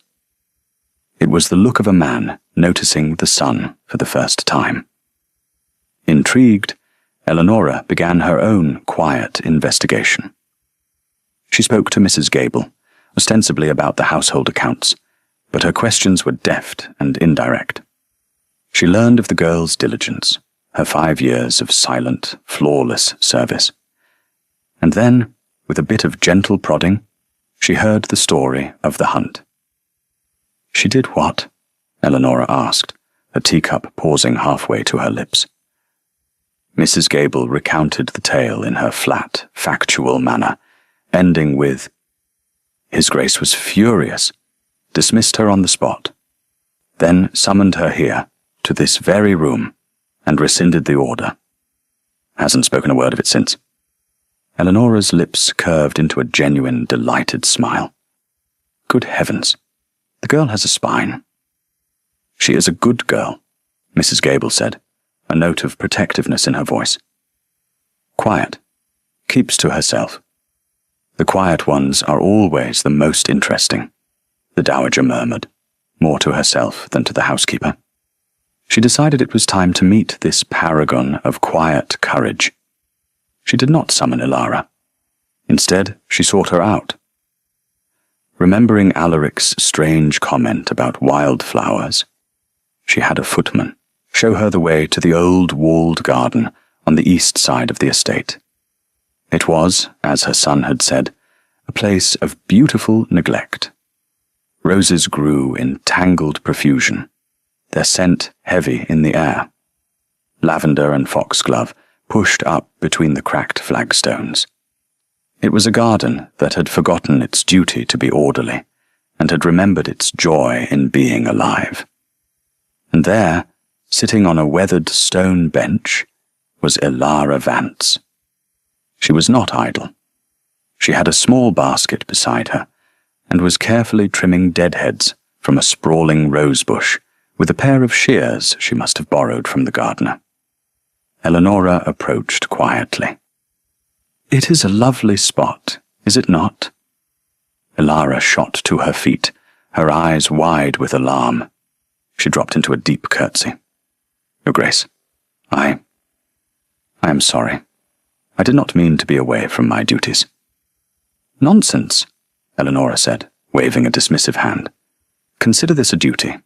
S1: It was the look of a man noticing the sun for the first time. Intrigued, Eleonora began her own quiet investigation. She spoke to Mrs. Gable, ostensibly about the household accounts, but her questions were deft and indirect. She learned of the girl's diligence, her 5 years of silent, flawless service. And then, with a bit of gentle prodding, she heard the story of the hunt. She did what? Eleanor asked, her teacup pausing halfway to her lips. Mrs. Gable recounted the tale in her flat, factual manner, ending with, His Grace was furious, dismissed her on the spot, then summoned her here, to this very room, and rescinded the order. Hasn't spoken a word of it since. Eleanor's lips curved into a genuine, delighted smile. Good heavens, the girl has a spine. She is a good girl, Mrs. Gable said, a note of protectiveness in her voice. Quiet, keeps to herself. The quiet ones are always the most interesting, the dowager murmured, more to herself than to the housekeeper. She decided it was time to meet this paragon of quiet courage. She did not summon Ilara. Instead, she sought her out. Remembering Alaric's strange comment about wildflowers, she had a footman show her the way to the old walled garden on the east side of the estate. It was, as her son had said, a place of beautiful neglect. Roses grew in tangled profusion, their scent heavy in the air. Lavender and foxglove pushed up between the cracked flagstones. It was a garden that had forgotten its duty to be orderly, and had remembered its joy in being alive. And there, sitting on a weathered stone bench, was Ilara Vance. She was not idle. She had a small basket beside her, and was carefully trimming deadheads from a sprawling rosebush with a pair of shears she must have borrowed from the gardener. Eleanor approached quietly. It is a lovely spot, is it not? Ilara shot to her feet, her eyes wide with alarm. She dropped into a deep curtsy. Your Grace, I am sorry. I did not mean to be away from my duties. Nonsense, Eleanor said, waving a dismissive hand. Consider this a duty.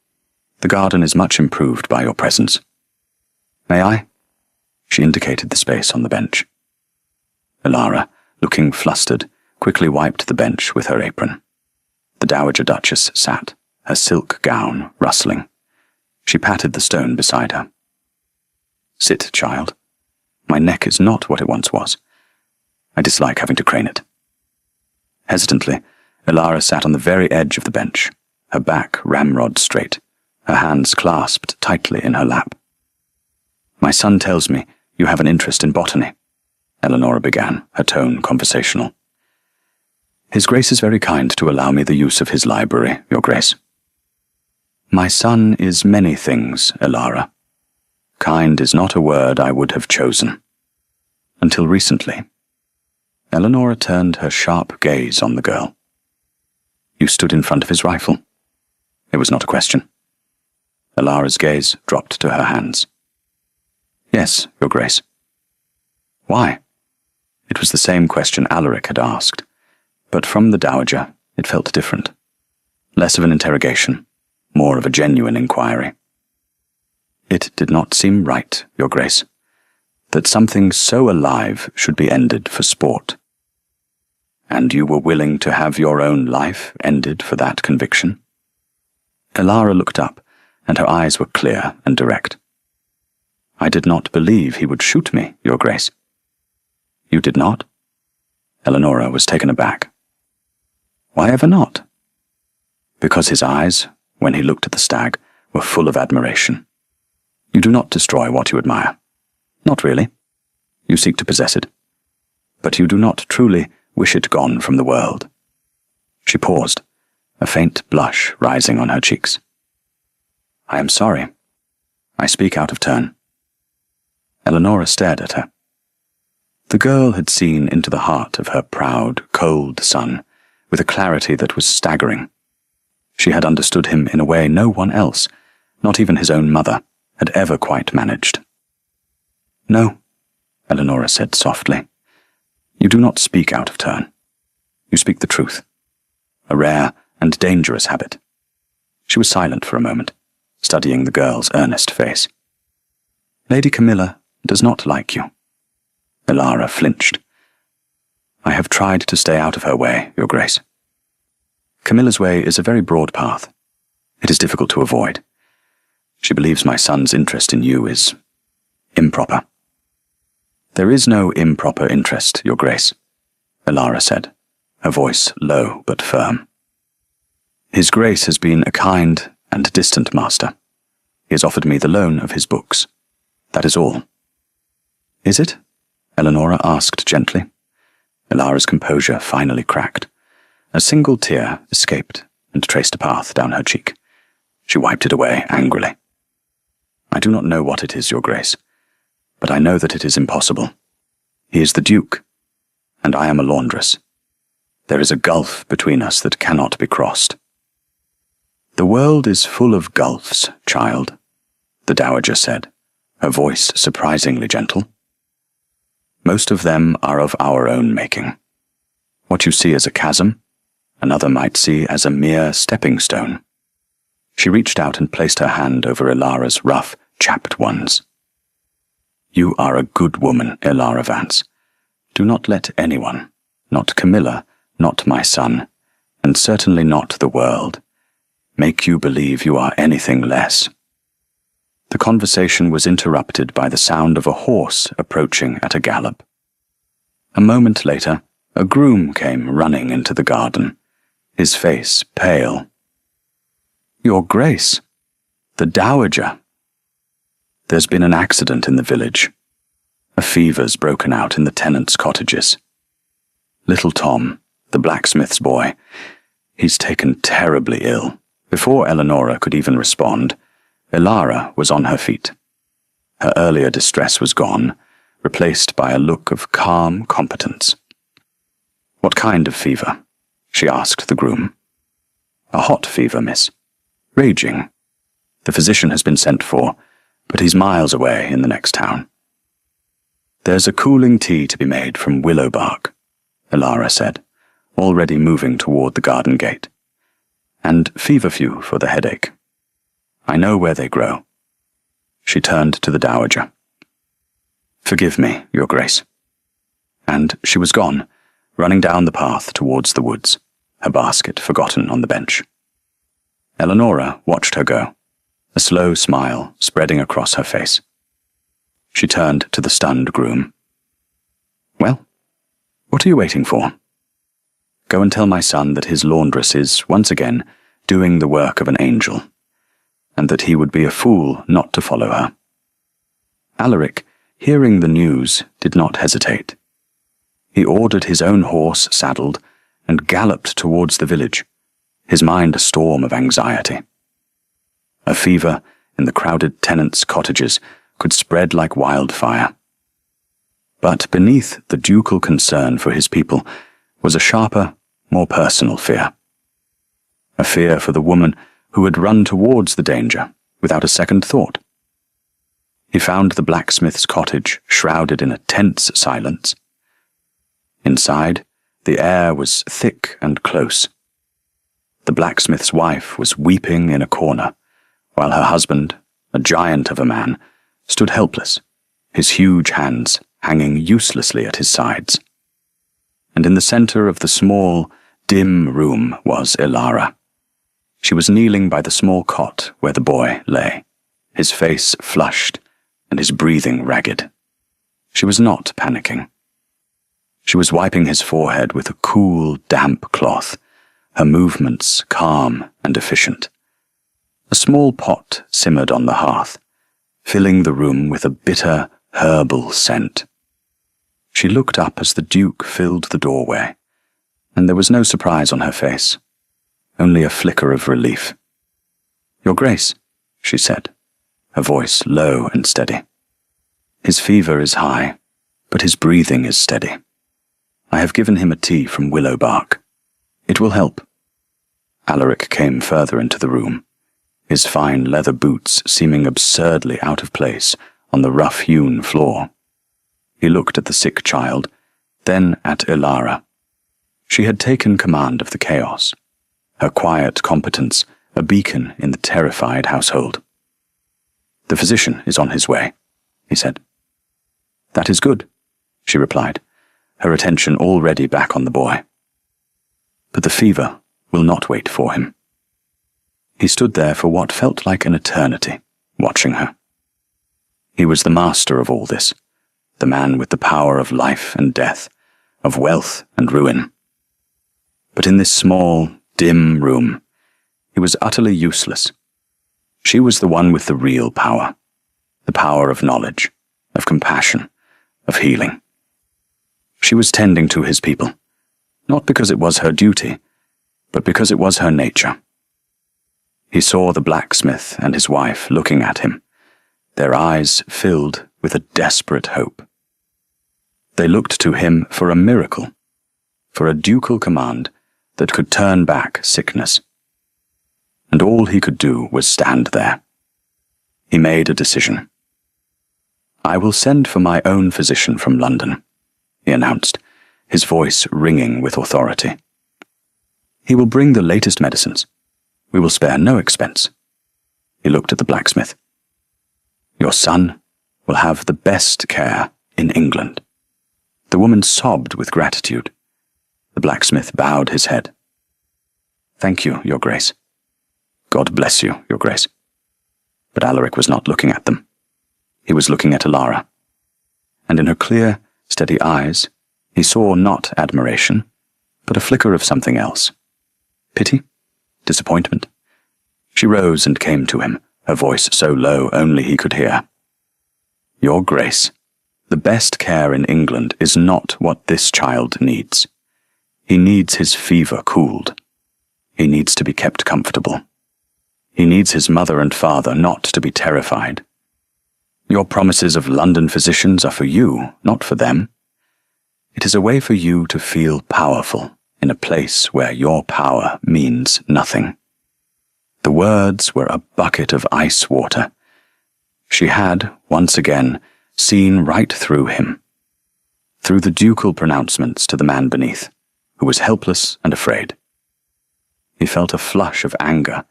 S1: The garden is much improved by your presence. May I? She indicated the space on the bench. Ilara, looking flustered, quickly wiped the bench with her apron. The Dowager Duchess sat, her silk gown rustling. She patted the stone beside her. Sit, child. My neck is not what it once was. I dislike having to crane it. Hesitantly, Ilara sat on the very edge of the bench, her back ramrod straight, her hands clasped tightly in her lap. My son tells me you have an interest in botany, Eleanor began, her tone conversational. His Grace is very kind to allow me the use of his library, Your Grace. My son is many things, Ilara. Kind is not a word I would have chosen. Until recently. Eleanor turned her sharp gaze on the girl. You stood in front of his rifle. It was not a question. Ilara's gaze dropped to her hands. Yes, Your Grace. Why? It was the same question Alaric had asked, but from the Dowager it felt different. Less of an interrogation, more of a genuine inquiry. It did not seem right, Your Grace, that something so alive should be ended for sport. And you were willing to have your own life ended for that conviction? Ilara looked up, and her eyes were clear and direct. I did not believe he would shoot me, Your Grace. You did not? Eleanor was taken aback. Why ever not? Because his eyes, when he looked at the stag, were full of admiration. You do not destroy what you admire. Not really. You seek to possess it. But you do not truly wish it gone from the world. She paused, a faint blush rising on her cheeks. I am sorry. I speak out of turn. Eleanor stared at her. The girl had seen into the heart of her proud, cold son with a clarity that was staggering. She had understood him in a way no one else, not even his own mother, had ever quite managed. No, Eleanor said softly. You do not speak out of turn. You speak the truth. A rare and dangerous habit. She was silent for a moment, studying the girl's earnest face. "Lady Camilla does not like you." Elara flinched. "I have tried to stay out of her way, Your Grace." "Camilla's way is a very broad path. It is difficult to avoid. She believes my son's interest in you is improper." "There is no improper interest, Your Grace," Elara said, her voice low but firm. "His Grace has been a kind and distant master. He has offered me the loan of his books. That is all." "Is it?" Eleonora asked gently. Elara's composure finally cracked. A single tear escaped and traced a path down her cheek. She wiped it away angrily. "I do not know what it is, Your Grace, but I know that it is impossible. He is the Duke, and I am a laundress. There is a gulf between us that cannot be crossed." "The world is full of gulfs, child," the Dowager said, her voice surprisingly gentle. "Most of them are of our own making. What you see as a chasm, another might see as a mere stepping stone." She reached out and placed her hand over Elara's rough, chapped ones. "You are a good woman, Elara Vance. Do not let anyone, not Camilla, not my son, and certainly not the world, make you believe you are anything less." The conversation was interrupted by the sound of a horse approaching at a gallop. A moment later, a groom came running into the garden, his face pale. "Your Grace, the Dowager." "There's been an accident in the village. A fever's broken out in the tenants' cottages. Little Tom, the blacksmith's boy, he's taken terribly ill." Before Eleonora could even respond, Elara was on her feet. Her earlier distress was gone, replaced by a look of calm competence. "What kind of fever?" she asked the groom. "A hot fever, miss. Raging. The physician has been sent for, but he's miles away in the next town." "There's a cooling tea to be made from willow bark," Elara said, already moving toward the garden gate. "And feverfew for the headache. I know where they grow." She turned to the Dowager. "Forgive me, Your Grace." And she was gone, running down the path towards the woods, her basket forgotten on the bench. Eleonora watched her go, a slow smile spreading across her face. She turned to the stunned groom. "Well, what are you waiting for? Go and tell my son that his laundress is, once again, doing the work of an angel, and that he would be a fool not to follow her." Alaric, hearing the news, did not hesitate. He ordered his own horse saddled and galloped towards the village, his mind a storm of anxiety. A fever in the crowded tenants' cottages could spread like wildfire. But beneath the ducal concern for his people was a sharper, more personal fear. A fear for the woman who had run towards the danger without a second thought. He found the blacksmith's cottage shrouded in a tense silence. Inside, the air was thick and close. The blacksmith's wife was weeping in a corner, while her husband, a giant of a man, stood helpless, his huge hands hanging uselessly at his sides. And in the center of the small, dim room was Elara. She was kneeling by the small cot where the boy lay, his face flushed and his breathing ragged. She was not panicking. She was wiping his forehead with a cool, damp cloth, her movements calm and efficient. A small pot simmered on the hearth, filling the room with a bitter, herbal scent. She looked up as the Duke filled the doorway, and there was no surprise on her face, only a flicker of relief. "Your Grace," she said, her voice low and steady. "His fever is high, but his breathing is steady. I have given him a tea from willow bark. It will help." Alaric came further into the room, his fine leather boots seeming absurdly out of place on the rough-hewn floor. He looked at the sick child, then at Elara. She had taken command of the chaos, her quiet competence a beacon in the terrified household. "The physician is on his way," he said. "That is good," she replied, her attention already back on the boy. But the fever will not wait for him. He stood there for what felt like an eternity, watching her. He was the master of all this, the man with the power of life and death, of wealth and ruin. But in this small, dim room, he was utterly useless. She was the one with the real power, the power of knowledge, of compassion, of healing. She was tending to his people, not because it was her duty, but because it was her nature. He saw the blacksmith and his wife looking at him, their eyes filled with a desperate hope. They looked to him for a miracle, for a ducal command that could turn back sickness. And all he could do was stand there. He made a decision. "I will send for my own physician from London," he announced, his voice ringing with authority. "He will bring the latest medicines. We will spare no expense." He looked at the blacksmith. "Your son will have the best care in England." The woman sobbed with gratitude. The blacksmith bowed his head. "Thank you, Your Grace." "God bless you, Your Grace." But Alaric was not looking at them. He was looking at Alara. And in her clear, steady eyes, he saw not admiration, but a flicker of something else. Pity? Disappointment? She rose and came to him, her voice so low only he could hear. "Your Grace, the best care in England is not what this child needs. He needs his fever cooled. He needs to be kept comfortable. He needs his mother and father not to be terrified. Your promises of London physicians are for you, not for them. It is a way for you to feel powerful in a place where your power means nothing." The words were a bucket of ice water. She had, once again, seen right through him, through the ducal pronouncements to the man beneath, who was helpless and afraid. He felt a flush of anger,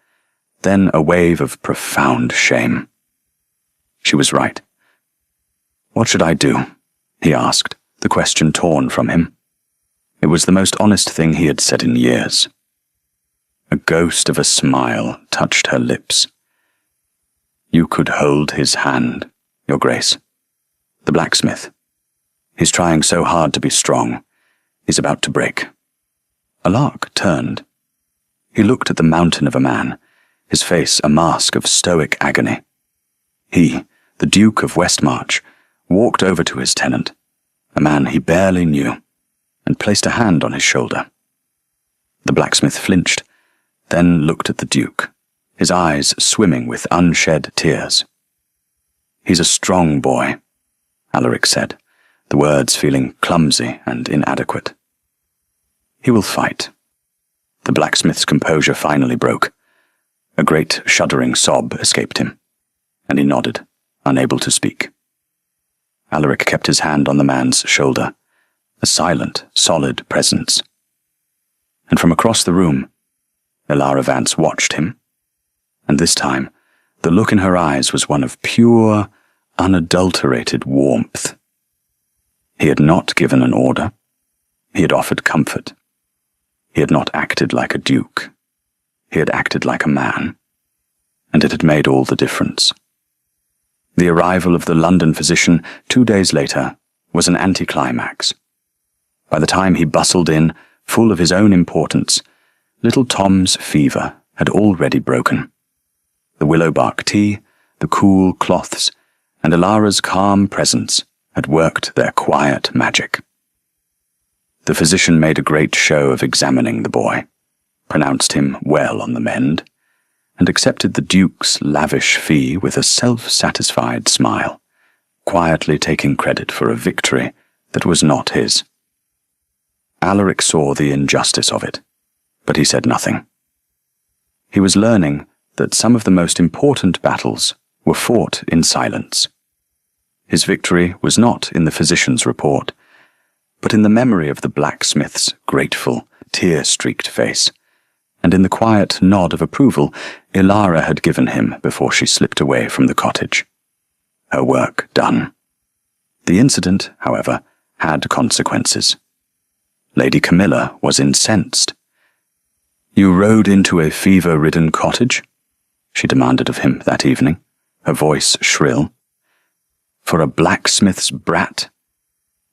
S1: then a wave of profound shame. She was right. "What should I do?" he asked, the question torn from him. It was the most honest thing he had said in years. A ghost of a smile touched her lips. "You could hold his hand, Your Grace. The blacksmith. He's trying so hard to be strong. He's about to break." Alaric turned. He looked at the mountain of a man, his face a mask of stoic agony. He, the Duke of Westmarch, walked over to his tenant, a man he barely knew, and placed a hand on his shoulder. The blacksmith flinched, then looked at the Duke, his eyes swimming with unshed tears. "He's a strong boy," Alaric said, the words feeling clumsy and inadequate. "He will fight." The blacksmith's composure finally broke. A great shuddering sob escaped him, and he nodded, unable to speak. Alaric kept his hand on the man's shoulder, a silent, solid presence. And from across the room, Alara Vance watched him, and this time the look in her eyes was one of pure, unadulterated warmth. He had not given an order. He had offered comfort. He had not acted like a duke. He had acted like a man, and it had made all the difference. The arrival of the London physician 2 days later was an anticlimax. By the time he bustled in, full of his own importance, little Tom's fever had already broken. The willow bark tea, the cool cloths, and Alara's calm presence had worked their quiet magic. The physician made a great show of examining the boy, pronounced him well on the mend, and accepted the Duke's lavish fee with a self-satisfied smile, quietly taking credit for a victory that was not his. Alaric saw the injustice of it, but he said nothing. He was learning that some of the most important battles were fought in silence. His victory was not in the physician's report, but in the memory of the blacksmith's grateful, tear-streaked face, and in the quiet nod of approval Ilara had given him before she slipped away from the cottage. Her work done. The incident, however, had consequences. Lady Camilla was incensed. "You rode into a fever-ridden cottage?" she demanded of him that evening, her voice shrill. "For a blacksmith's brat?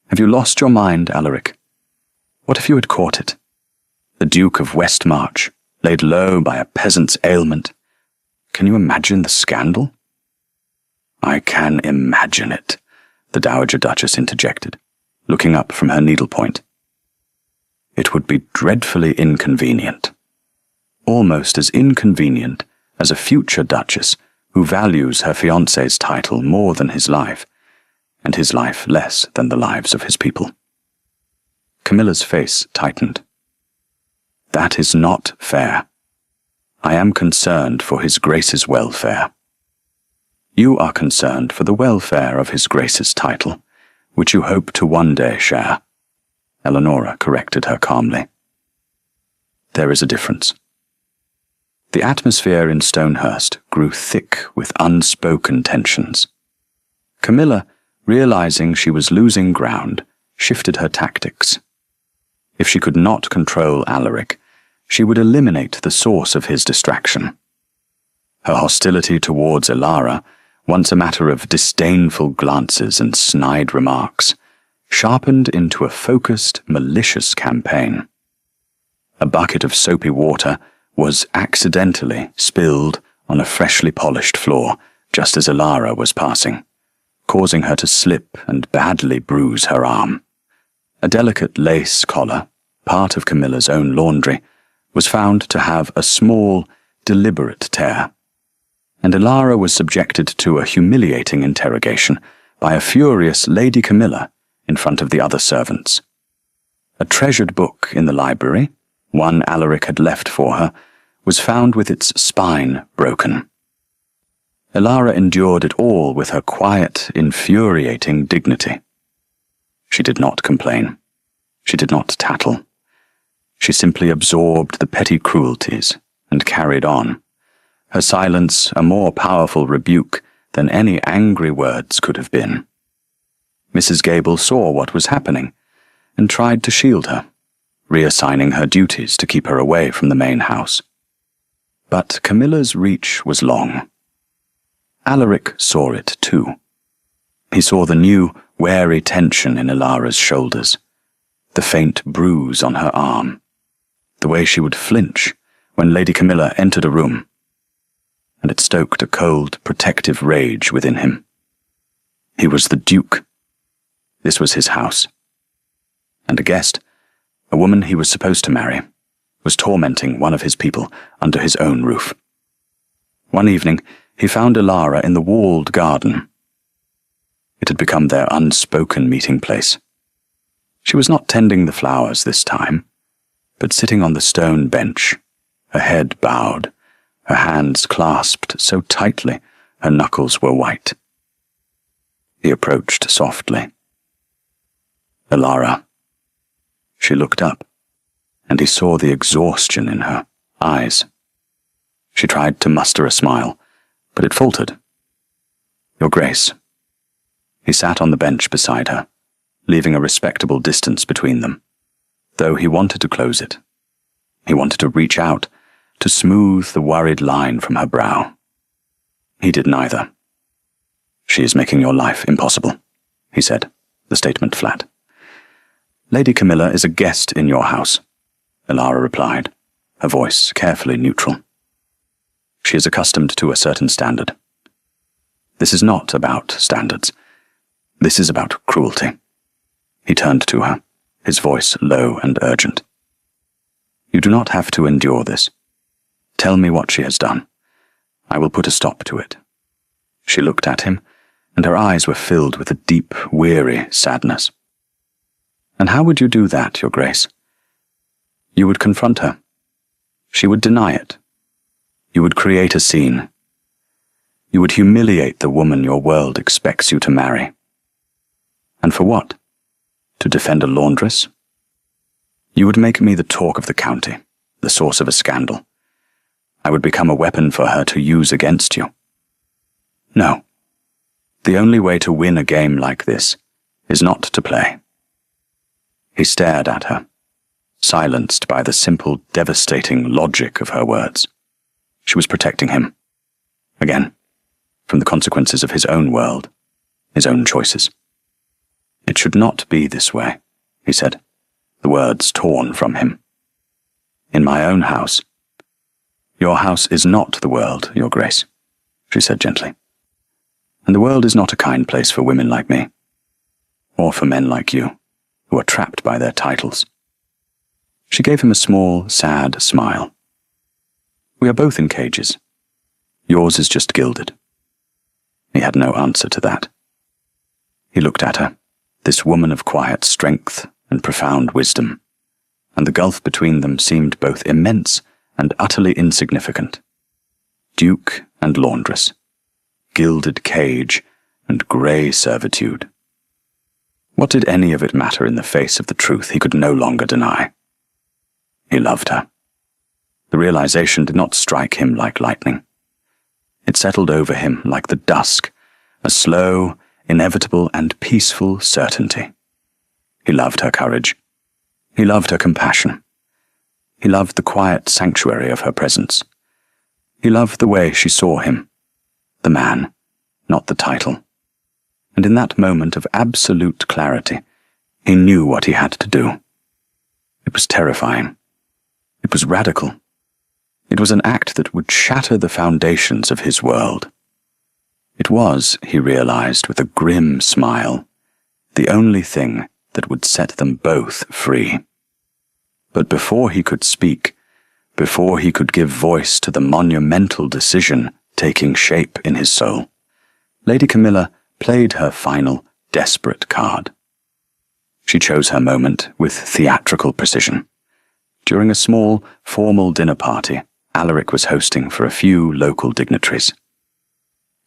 S1: Have you lost your mind, Alaric? What if you had caught it? The Duke of Westmarch, laid low by a peasant's ailment. Can you imagine the scandal?" "I can imagine it," the Dowager Duchess interjected, looking up from her needlepoint. "It would be dreadfully inconvenient. Almost as inconvenient as a future Duchess who values her fiancé's title more than his life, and his life less than the lives of his people." Camilla's face tightened. "That is not fair. I am concerned for his Grace's welfare." "You are concerned for the welfare of his Grace's title, which you hope to one day share," Eleonora corrected her calmly. "There is a difference." The atmosphere in Stonehurst grew thick with unspoken tensions. Camilla, realizing she was losing ground, shifted her tactics. If she could not control Alaric, she would eliminate the source of his distraction. Her hostility towards Ilara, once a matter of disdainful glances and snide remarks, sharpened into a focused, malicious campaign. A bucket of soapy water was accidentally spilled on a freshly polished floor just as Ilara was passing, causing her to slip and badly bruise her arm. A delicate lace collar, part of Camilla's own laundry, was found to have a small, deliberate tear, and Ilara was subjected to a humiliating interrogation by a furious Lady Camilla in front of the other servants. A treasured book in the library, one Alaric had left for her, was found with its spine broken. Ilara endured it all with her quiet, infuriating dignity. She did not complain. She did not tattle. She simply absorbed the petty cruelties and carried on, her silence a more powerful rebuke than any angry words could have been. Mrs. Gable saw what was happening and tried to shield her, reassigning her duties to keep her away from the main house. But Camilla's reach was long. Alaric saw it too. He saw the new, wary tension in Ilara's shoulders, the faint bruise on her arm, the way she would flinch when Lady Camilla entered a room, and it stoked a cold, protective rage within him. He was the Duke. This was his house. And a guest, a woman he was supposed to marry, was tormenting one of his people under his own roof. One evening, he found Ilara in the walled garden. It had become their unspoken meeting place. She was not tending the flowers this time, but sitting on the stone bench, her head bowed, her hands clasped so tightly her knuckles were white. He approached softly. "Ilara." She looked up, and he saw the exhaustion in her eyes. She tried to muster a smile, but it faltered. "Your Grace." He sat on the bench beside her, leaving a respectable distance between them, though he wanted to close it. He wanted to reach out, to smooth the worried line from her brow. He did neither. "She is making your life impossible," he said, the statement flat. "Lady Camilla is a guest in your house," Ilara replied, her voice carefully neutral. "She is accustomed to a certain standard. This is not about standards. This is about cruelty." He turned to her, his voice low and urgent. "You do not have to endure this. Tell me what she has done. I will put a stop to it." She looked at him, and her eyes were filled with a deep, weary sadness. "And how would you do that, Your Grace?" "You would confront her. She would deny it. You would create a scene. You would humiliate the woman your world expects you to marry. And for what? To defend a laundress? You would make me the talk of the county, the source of a scandal. I would become a weapon for her to use against you. No. The only way to win a game like this is not to play. He stared at her, silenced by the simple, devastating logic of her words. She was protecting him, again, from the consequences of his own world, his own choices. It should not be this way, he said, the words torn from him. In my own house. Your house is not the world, Your Grace, she said gently. And the world is not a kind place for women like me, or for men like you, who are trapped by their titles. She gave him a small, sad smile. We are both in cages. Yours is just gilded. He had no answer to that. He looked at her, this woman of quiet strength and profound wisdom, and the gulf between them seemed both immense and utterly insignificant. Duke and laundress, gilded cage and grey servitude. What did any of it matter in the face of the truth he could no longer deny? He loved her. The realization did not strike him like lightning. It settled over him like the dusk, a slow, inevitable and peaceful certainty. He loved her courage. He loved her compassion. He loved the quiet sanctuary of her presence. He loved the way she saw him, the man, not the title. And in that moment of absolute clarity, he knew what he had to do. It was terrifying. It was radical. It was an act that would shatter the foundations of his world. It was, he realized with a grim smile, the only thing that would set them both free. But before he could speak, before he could give voice to the monumental decision taking shape in his soul, Lady Camilla played her final, desperate card. She chose her moment with theatrical precision. During a small, formal dinner party Alaric was hosting for a few local dignitaries.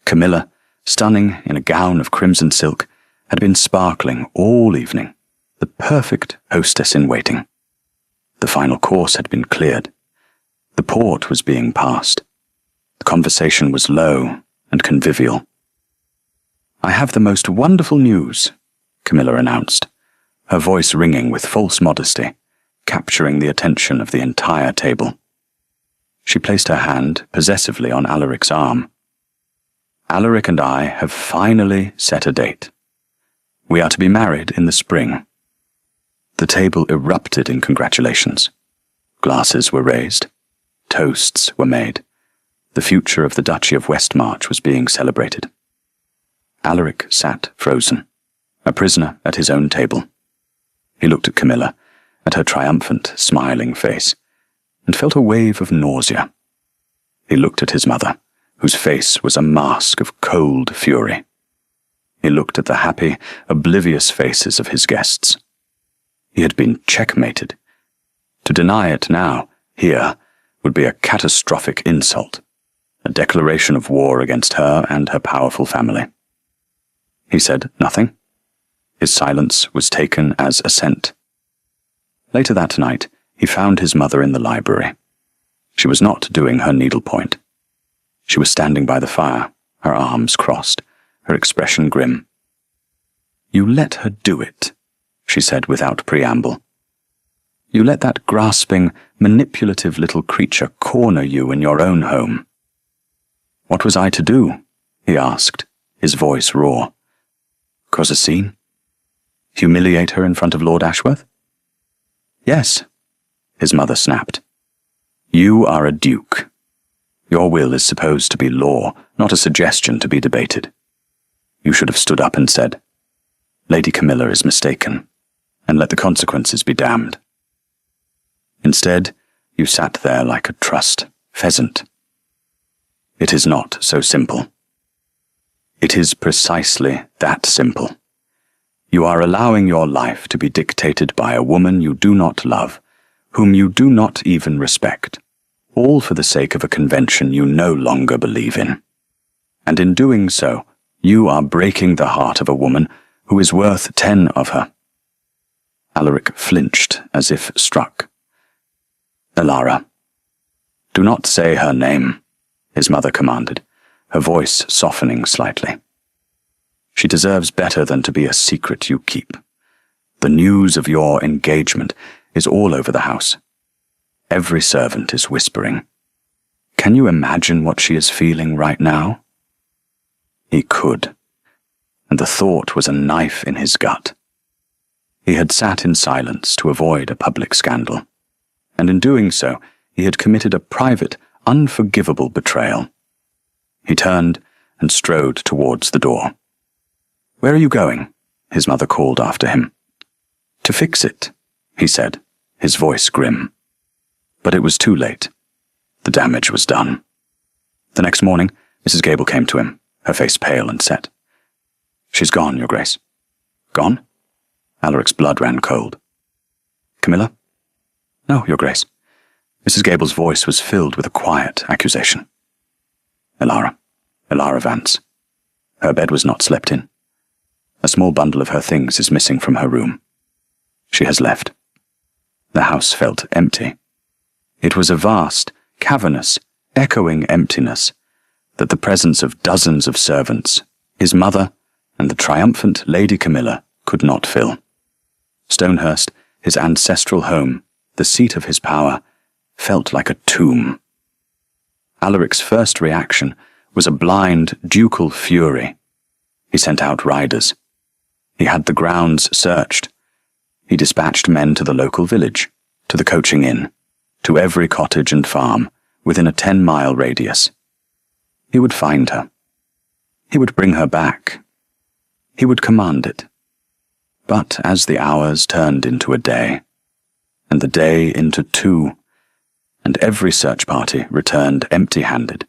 S1: Camilla, stunning in a gown of crimson silk, had been sparkling all evening, the perfect hostess-in-waiting. The final course had been cleared. The port was being passed. The conversation was low and convivial. "I have the most wonderful news," Camilla announced, her voice ringing with false modesty, capturing the attention of the entire table. She placed her hand possessively on Alaric's arm. "Alaric and I have finally set a date. We are to be married in the spring." The table erupted in congratulations. Glasses were raised. Toasts were made. The future of the Duchy of Westmarch was being celebrated. Alaric sat frozen, a prisoner at his own table. He looked at Camilla, at her triumphant, smiling face, and felt a wave of nausea. He looked at his mother, whose face was a mask of cold fury. He looked at the happy, oblivious faces of his guests. He had been checkmated. To deny it now, here, would be a catastrophic insult, a declaration of war against her and her powerful family. He said nothing. His silence was taken as assent. Later that night, he found his mother in the library. She was not doing her needlepoint. She was standing by the fire, her arms crossed, her expression grim. "You let her do it," she said without preamble. "You let that grasping, manipulative little creature corner you in your own home." "What was I to do?" he asked, his voice raw. "Cause a scene? Humiliate her in front of Lord Ashworth?" "Yes," his mother snapped. "You are a duke. Your will is supposed to be law, not a suggestion to be debated. You should have stood up and said, 'Lady Camilla is mistaken,' and let the consequences be damned. Instead, you sat there like a trussed pheasant. It is not so simple. It is precisely that simple. You are allowing your life to be dictated by a woman you do not love, whom you do not even respect, all for the sake of a convention you no longer believe in. And in doing so, you are breaking the heart of a woman who is worth 10 of her." Alaric flinched as if struck. Alara. Do not say her name, his mother commanded, her voice softening slightly. She deserves better than to be a secret you keep. The news of your engagement is all over the house. Every servant is whispering. Can you imagine what she is feeling right now? He could, and the thought was a knife in his gut. He had sat in silence to avoid a public scandal, and in doing so, he had committed a private, unforgivable betrayal. He turned and strode towards the door. Where are you going? His mother called after him. To fix it, he said, his voice grim. But it was too late. The damage was done. The next morning, Mrs. Gable came to him, her face pale and set. She's gone, Your Grace. Gone? Alaric's blood ran cold. Camilla? No, Your Grace. Mrs. Gable's voice was filled with a quiet accusation. Alara Vance. Her bed was not slept in. A small bundle of her things is missing from her room. She has left. The house felt empty. It was a vast, cavernous, echoing emptiness that the presence of dozens of servants, his mother, and the triumphant Lady Camilla could not fill. Stonehurst, his ancestral home, the seat of his power, felt like a tomb. Alaric's first reaction was a blind, ducal fury. He sent out riders. He had the grounds searched. He dispatched men to the local village, to the coaching inn, to every cottage and farm within a 10-mile radius. He would find her. He would bring her back. He would command it. But as the hours turned into a day, and the day into 2, and every search party returned empty-handed,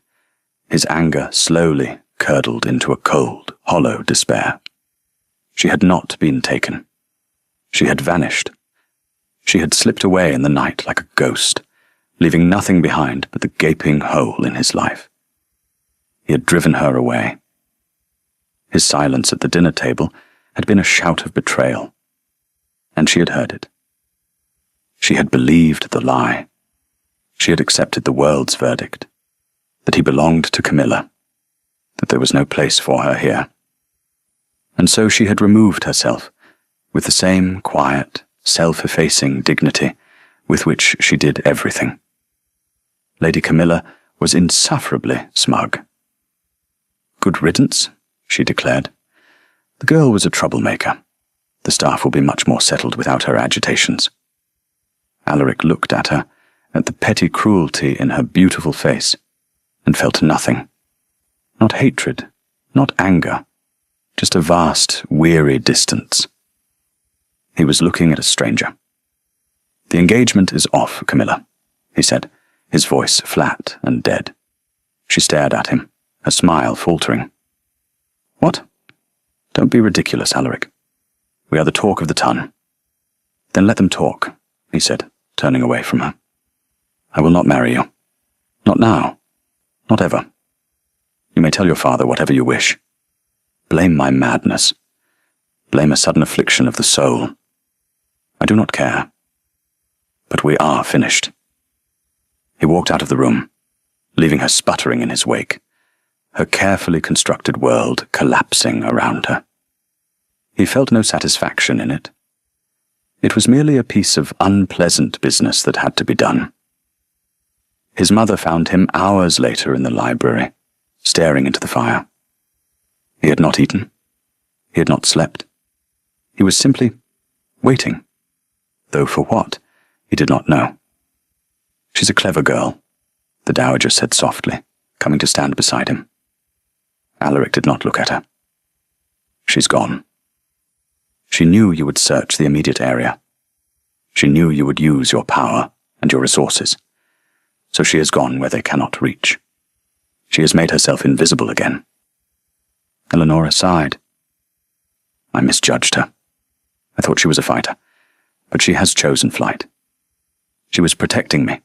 S1: his anger slowly curdled into a cold, hollow despair. She had not been taken. She had vanished. She had slipped away in the night like a ghost, leaving nothing behind but the gaping hole in his life. He had driven her away. His silence at the dinner table had been a shout of betrayal, and she had heard it. She had believed the lie. She had accepted the world's verdict, that he belonged to Camilla, that there was no place for her here. And so she had removed herself, with the same quiet, self-effacing dignity with which she did everything. Lady Camilla was insufferably smug. Good riddance, she declared. The girl was a troublemaker. The staff will be much more settled without her agitations. Alaric looked at her, at the petty cruelty in her beautiful face, and felt nothing. Not hatred, not anger, just a vast, weary distance. He was looking at a stranger. The engagement is off, Camilla, he said, his voice flat and dead. She stared at him, her smile faltering. What? Don't be ridiculous, Alaric. We are the talk of the ton. Then let them talk, he said, turning away from her. I will not marry you. Not now. Not ever. You may tell your father whatever you wish. Blame my madness. Blame a sudden affliction of the soul. I do not care. But we are finished. He walked out of the room, leaving her sputtering in his wake, her carefully constructed world collapsing around her. He felt no satisfaction in it. It was merely a piece of unpleasant business that had to be done. His mother found him hours later in the library, staring into the fire. He had not eaten. He had not slept. He was simply waiting, though for what, he did not know. She's a clever girl, the dowager said softly, coming to stand beside him. Alaric did not look at her. She's gone. She knew you would search the immediate area. She knew you would use your power and your resources. So she has gone where they cannot reach. She has made herself invisible again. Eleonora sighed. I misjudged her. I thought she was a fighter, but she has chosen flight. She was protecting me,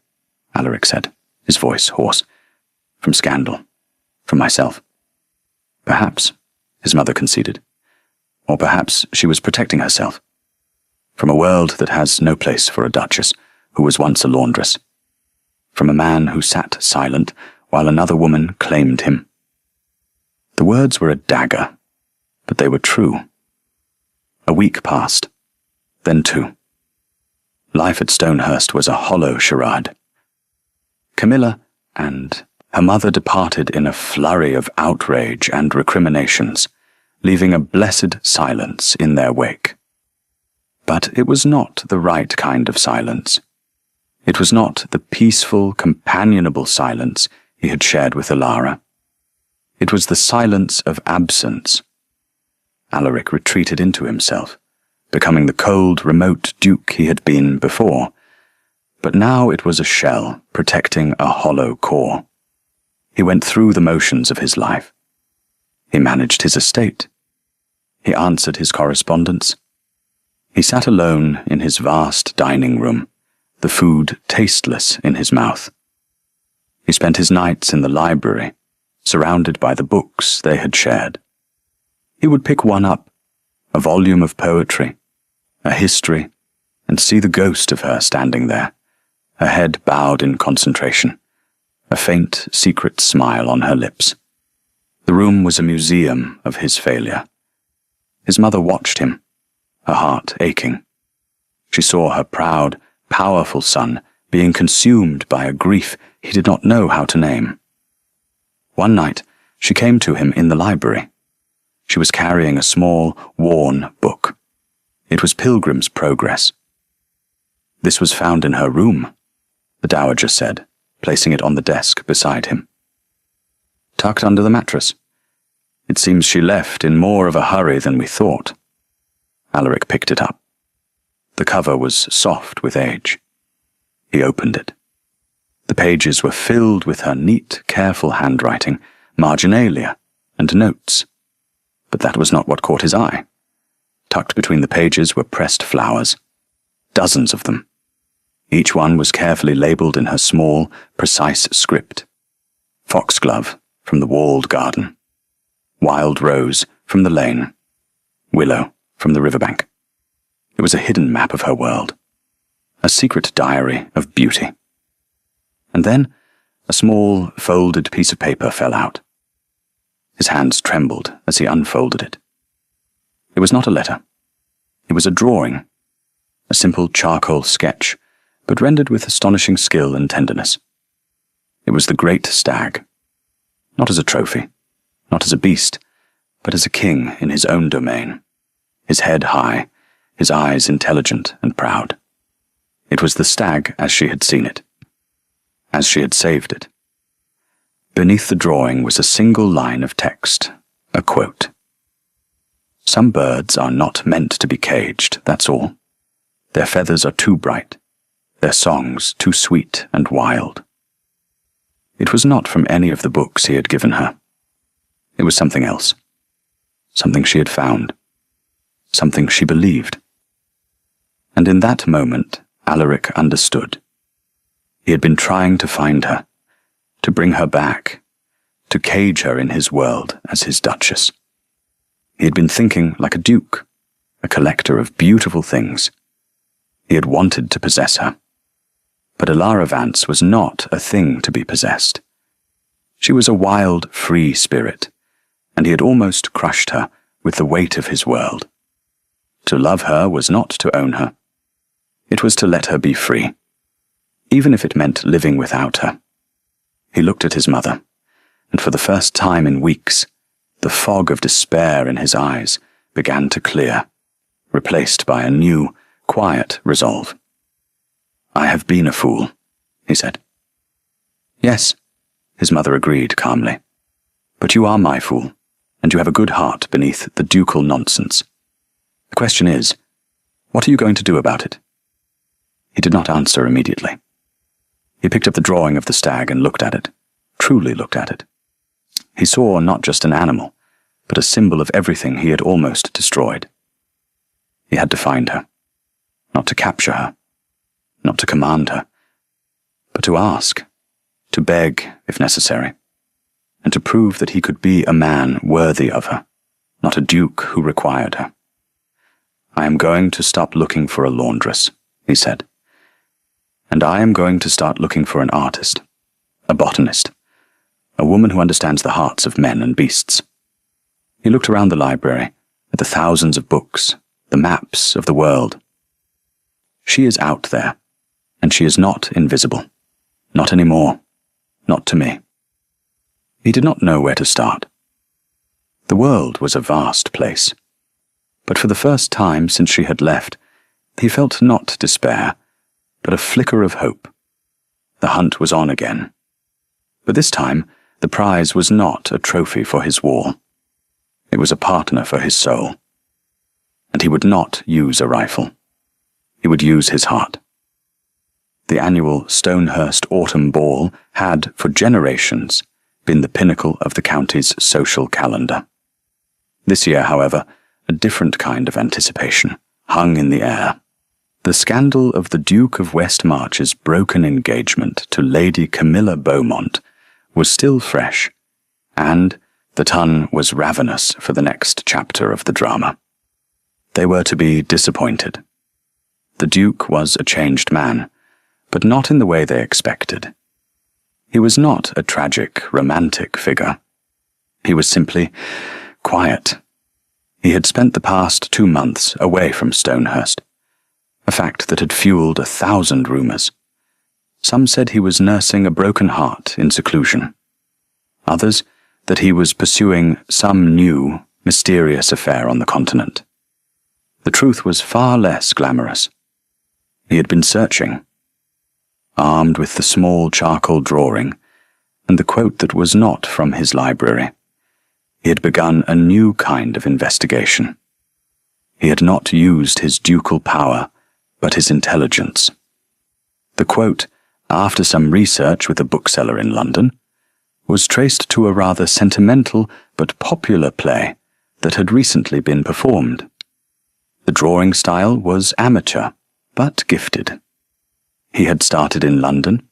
S1: Alaric said, his voice hoarse, from scandal, from myself. Perhaps, his mother conceded, or perhaps she was protecting herself from a world that has no place for a duchess who was once a laundress, from a man who sat silent while another woman claimed him. The words were a dagger, but they were true. A week passed, then 2. Life at Stonehurst was a hollow charade. Camilla and her mother departed in a flurry of outrage and recriminations, leaving a blessed silence in their wake. But it was not the right kind of silence. It was not the peaceful, companionable silence he had shared with Alara. It was the silence of absence. Alaric retreated into himself, becoming the cold, remote duke he had been before. But now it was a shell protecting a hollow core. He went through the motions of his life. He managed his estate. He answered his correspondence. He sat alone in his vast dining room, the food tasteless in his mouth. He spent his nights in the library, surrounded by the books they had shared. He would pick one up, a volume of poetry, a history, and see the ghost of her standing there, her head bowed in concentration, a faint, secret smile on her lips. The room was a museum of his failure. His mother watched him, her heart aching. She saw her proud, powerful son being consumed by a grief he did not know how to name. One night, she came to him in the library. She was carrying a small, worn book. It was Pilgrim's Progress. This was found in her room, the dowager said, placing it on the desk beside him. Tucked under the mattress. It seems she left in more of a hurry than we thought. Alaric picked it up. The cover was soft with age. He opened it. The pages were filled with her neat, careful handwriting, marginalia, and notes. But that was not what caught his eye. Tucked between the pages were pressed flowers, dozens of them. Each one was carefully labelled in her small, precise script. Foxglove from the walled garden. Wild rose from the lane. Willow from the riverbank. It was a hidden map of her world. A secret diary of beauty. And then a small, folded piece of paper fell out. His hands trembled as he unfolded it. It was not a letter. It was a drawing. A simple charcoal sketch, but rendered with astonishing skill and tenderness. It was the great stag. Not as a trophy, not as a beast, but as a king in his own domain. His head high, his eyes intelligent and proud. It was the stag as she had seen it, as she had saved it. Beneath the drawing was a single line of text, a quote. Some birds are not meant to be caged, that's all. Their feathers are too bright, their songs too sweet and wild. It was not from any of the books he had given her. It was something else. Something she had found. Something she believed. And in that moment, Alaric understood. He had been trying to find her, to bring her back, to cage her in his world as his duchess. He had been thinking like a duke, a collector of beautiful things. He had wanted to possess her. But Alara Vance was not a thing to be possessed. She was a wild, free spirit, and he had almost crushed her with the weight of his world. To love her was not to own her. It was to let her be free, even if it meant living without her. He looked at his mother, and for the first time in weeks, the fog of despair in his eyes began to clear, replaced by a new, quiet resolve. "I have been a fool," he said. "Yes," his mother agreed calmly. "But you are my fool, and you have a good heart beneath the ducal nonsense. The question is, what are you going to do about it?" He did not answer immediately. He picked up the drawing of the stag and looked at it, truly looked at it. He saw not just an animal, but a symbol of everything he had almost destroyed. He had to find her, not to capture her, not to command her, but to ask, to beg if necessary, and to prove that he could be a man worthy of her, not a duke who required her. "I am going to stop looking for a laundress," he said. and I am going to start looking for an artist, a botanist, a woman who understands the hearts of men and beasts. He looked around the library, at the thousands of books, the maps of the world. She is out there, and she is not invisible. Not anymore. Not to me. He did not know where to start. The world was a vast place, but for the first time since she had left, he felt not despair, but a flicker of hope. The hunt was on again. But this time, the prize was not a trophy for his wall. It was a partner for his soul. And he would not use a rifle. He would use his heart. The annual Stonehurst Autumn Ball had, for generations, been the pinnacle of the county's social calendar. This year, however, a different kind of anticipation hung in the air. The scandal of the Duke of Westmarch's broken engagement to Lady Camilla Beaumont was still fresh, and the Tun was ravenous for the next chapter of the drama. They were to be disappointed. The Duke was a changed man, but not in the way they expected. He was not a tragic, romantic figure. He was simply quiet. He had spent the past 2 months away from Stonehurst, a fact that had fueled 1,000 rumours. Some said he was nursing a broken heart in seclusion. Others, that he was pursuing some new, mysterious affair on the continent. The truth was far less glamorous. He had been searching, armed with the small charcoal drawing and the quote that was not from his library. He had begun a new kind of investigation. He had not used his ducal power, but his intelligence. The quote, after some research with a bookseller in London, was traced to a rather sentimental but popular play that had recently been performed. The drawing style was amateur, but gifted. He had started in London,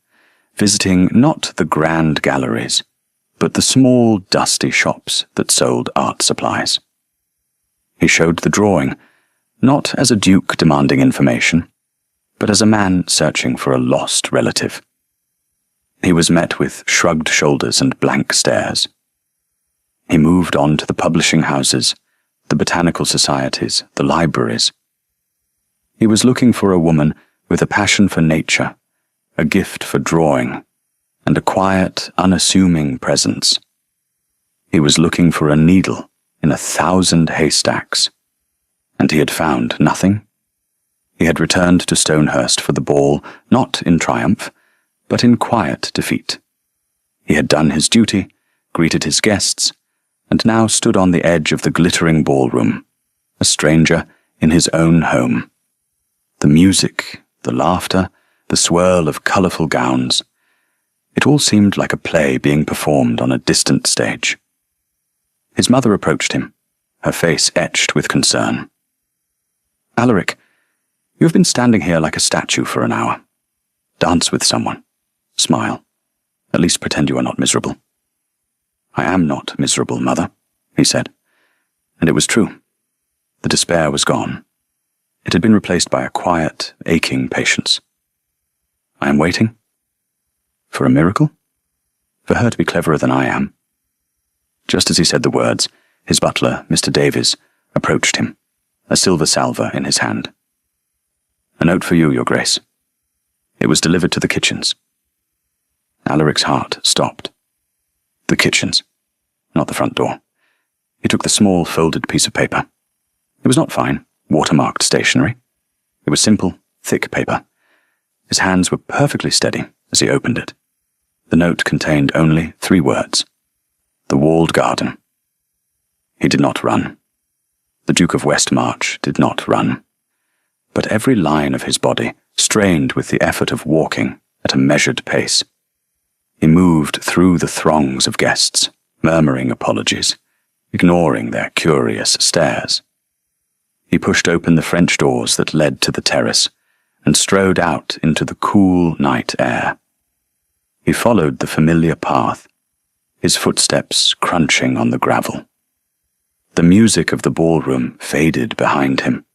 S1: visiting not the grand galleries, but the small, dusty shops that sold art supplies. He showed the drawing, not as a duke demanding information, but as a man searching for a lost relative. He was met with shrugged shoulders and blank stares. He moved on to the publishing houses, the botanical societies, the libraries. He was looking for a woman with a passion for nature, a gift for drawing, and a quiet, unassuming presence. He was looking for a needle in 1,000 haystacks, and he had found nothing. He had returned to Stonehurst for the ball, not in triumph, but in quiet defeat. He had done his duty, greeted his guests, and now stood on the edge of the glittering ballroom, a stranger in his own home. The music, the laughter, the swirl of colourful gowns, it all seemed like a play being performed on a distant stage. His mother approached him, her face etched with concern. "Alaric, you have been standing here like a statue for an hour. Dance with someone. Smile. At least pretend you are not miserable." "I am not miserable, Mother," he said. And it was true. The despair was gone. It had been replaced by a quiet, aching patience. "I am waiting. For a miracle? For her to be cleverer than I am." Just as he said the words, his butler, Mr. Davies, approached him, a silver salver in his hand. "A note for you, Your Grace." It was delivered to the kitchens. Alaric's heart stopped. The kitchens, not the front door. He took the small, folded piece of paper. It was not fine, watermarked stationery. It was simple, thick paper. His hands were perfectly steady as he opened it. The note contained only 3 words. The walled garden. He did not run. The Duke of Westmarch did not run. But every line of his body strained with the effort of walking at a measured pace. He moved through the throngs of guests, murmuring apologies, ignoring their curious stares. He pushed open the French doors that led to the terrace and strode out into the cool night air. He followed the familiar path, his footsteps crunching on the gravel. The music of the ballroom faded behind him,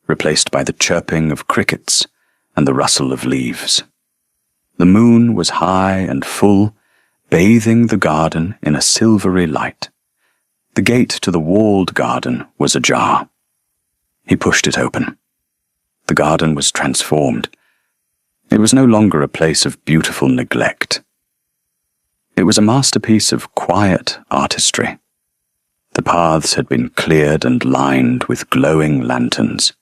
S1: replaced by the chirping of crickets and the rustle of leaves. The moon was high and full, bathing the garden in a silvery light. The gate to the walled garden was ajar. He pushed it open. The garden was transformed. It was no longer a place of beautiful neglect. It was a masterpiece of quiet artistry. The paths had been cleared and lined with glowing lanterns.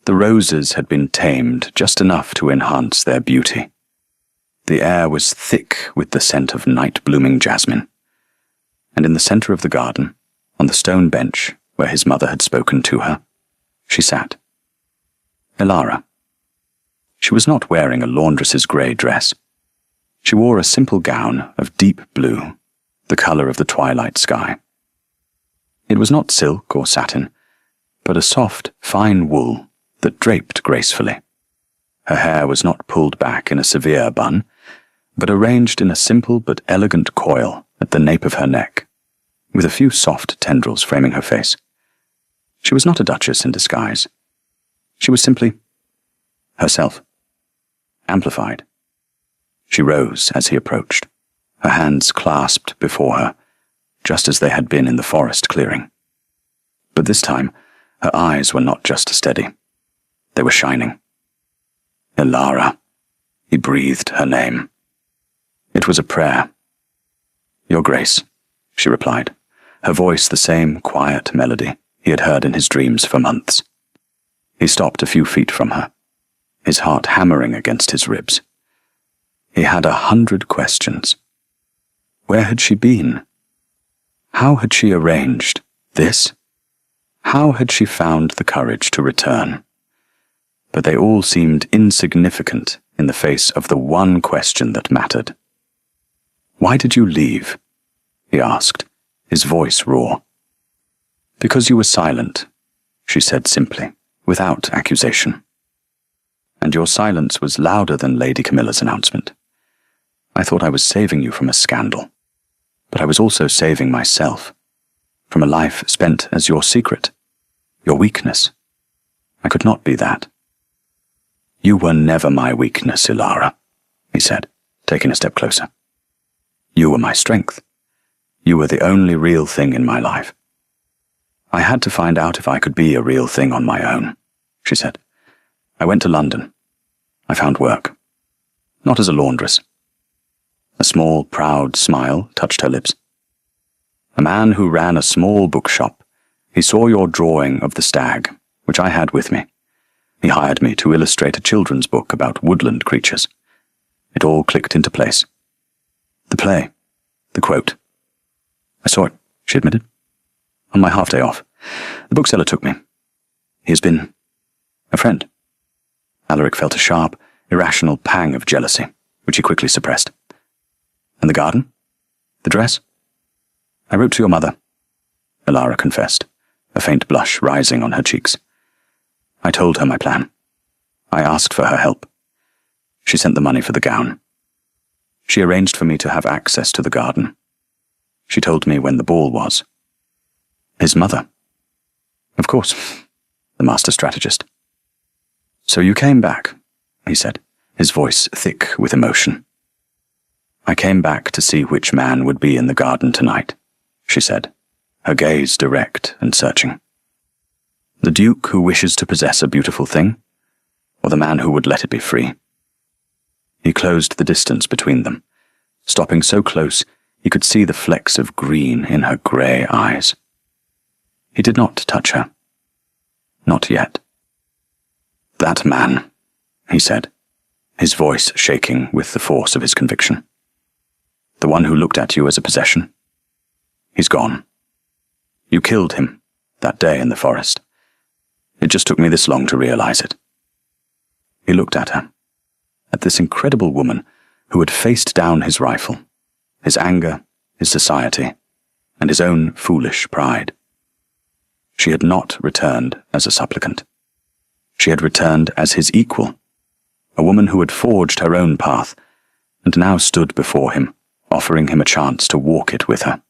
S1: The roses had been tamed just enough to enhance their beauty. The air was thick with the scent of night-blooming jasmine. And in the center of the garden, on the stone bench where his mother had spoken to her, she sat. Elara. She was not wearing a laundress's grey dress. She wore a simple gown of deep blue, the colour of the twilight sky. It was not silk or satin, but a soft, fine wool that draped gracefully. Her hair was not pulled back in a severe bun, but arranged in a simple but elegant coil at the nape of her neck, with a few soft tendrils framing her face. She was not a duchess in disguise. She was simply herself, amplified. She rose as he approached, her hands clasped before her, just as they had been in the forest clearing. But this time, her eyes were not just steady. They were shining. Elara. He breathed her name. It was a prayer. Your Grace, she replied, her voice the same quiet melody he had heard in his dreams for months. He stopped a few feet from her, his heart hammering against his ribs. He had 100 questions. Where had she been? How had she arranged this? How had she found the courage to return? But they all seemed insignificant in the face of the one question that mattered. Why did you leave? He asked, his voice raw. Because you were silent, she said simply, without accusation. And your silence was louder than Lady Camilla's announcement. I thought I was saving you from a scandal, but I was also saving myself from a life spent as your secret, your weakness. I could not be that. You were never my weakness, Elara, he said, taking a step closer. You were my strength. You were the only real thing in my life. I had to find out if I could be a real thing on my own, she said. I went to London. I found work. Not as a laundress. A small, proud smile touched her lips. A man who ran a small bookshop. He saw your drawing of the stag, which I had with me. He hired me to illustrate a children's book about woodland creatures. It all clicked into place. The play. The quote. I saw it, she admitted. On my half-day off. The bookseller took me. He has been a friend. Alaric felt a sharp, irrational pang of jealousy, which he quickly suppressed. And the garden? The dress? I wrote to your mother, Elara confessed, a faint blush rising on her cheeks. I told her my plan. I asked for her help. She sent the money for the gown. She arranged for me to have access to the garden. She told me when the ball was. His mother. Of course, the master strategist. So you came back, he said, his voice thick with emotion. I came back to see which man would be in the garden tonight, she said, her gaze direct and searching. The duke who wishes to possess a beautiful thing, or the man who would let it be free? He closed the distance between them, stopping so close he could see the flecks of green in her grey eyes. He did not touch her. Not yet. That man, he said, his voice shaking with the force of his conviction. The one who looked at you as a possession. He's gone. You killed him that day in the forest. It just took me this long to realize it. He looked at her, at this incredible woman who had faced down his rifle, his anger, his society, and his own foolish pride. She had not returned as a supplicant. She had returned as his equal, a woman who had forged her own path, and now stood before him, offering him a chance to walk it with her.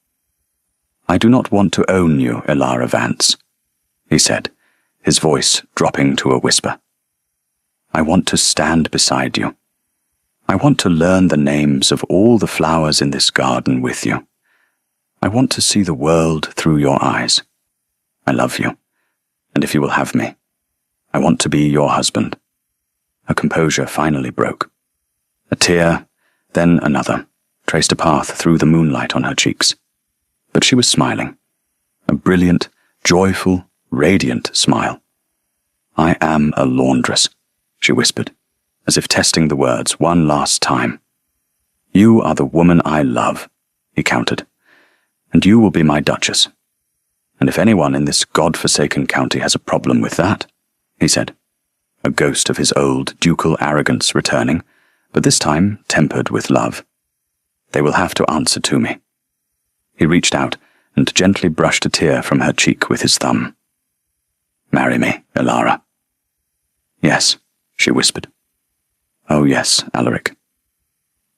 S1: I do not want to own you, Elara Vance, he said, his voice dropping to a whisper. I want to stand beside you. I want to learn the names of all the flowers in this garden with you. I want to see the world through your eyes. I love you, and if you will have me, I want to be your husband." Her composure finally broke. A tear, then another, traced a path through the moonlight on her cheeks. But she was smiling. A brilliant, joyful, radiant smile. "I am a laundress," she whispered, as if testing the words one last time. "You are the woman I love," he countered, "and you will be my duchess. And if anyone in this god-forsaken county has a problem with that," he said, a ghost of his old ducal arrogance returning, but this time tempered with love, "they will have to answer to me." He reached out and gently brushed a tear from her cheek with his thumb. "Marry me, Elara." "Yes," she whispered. "Oh yes, Alaric."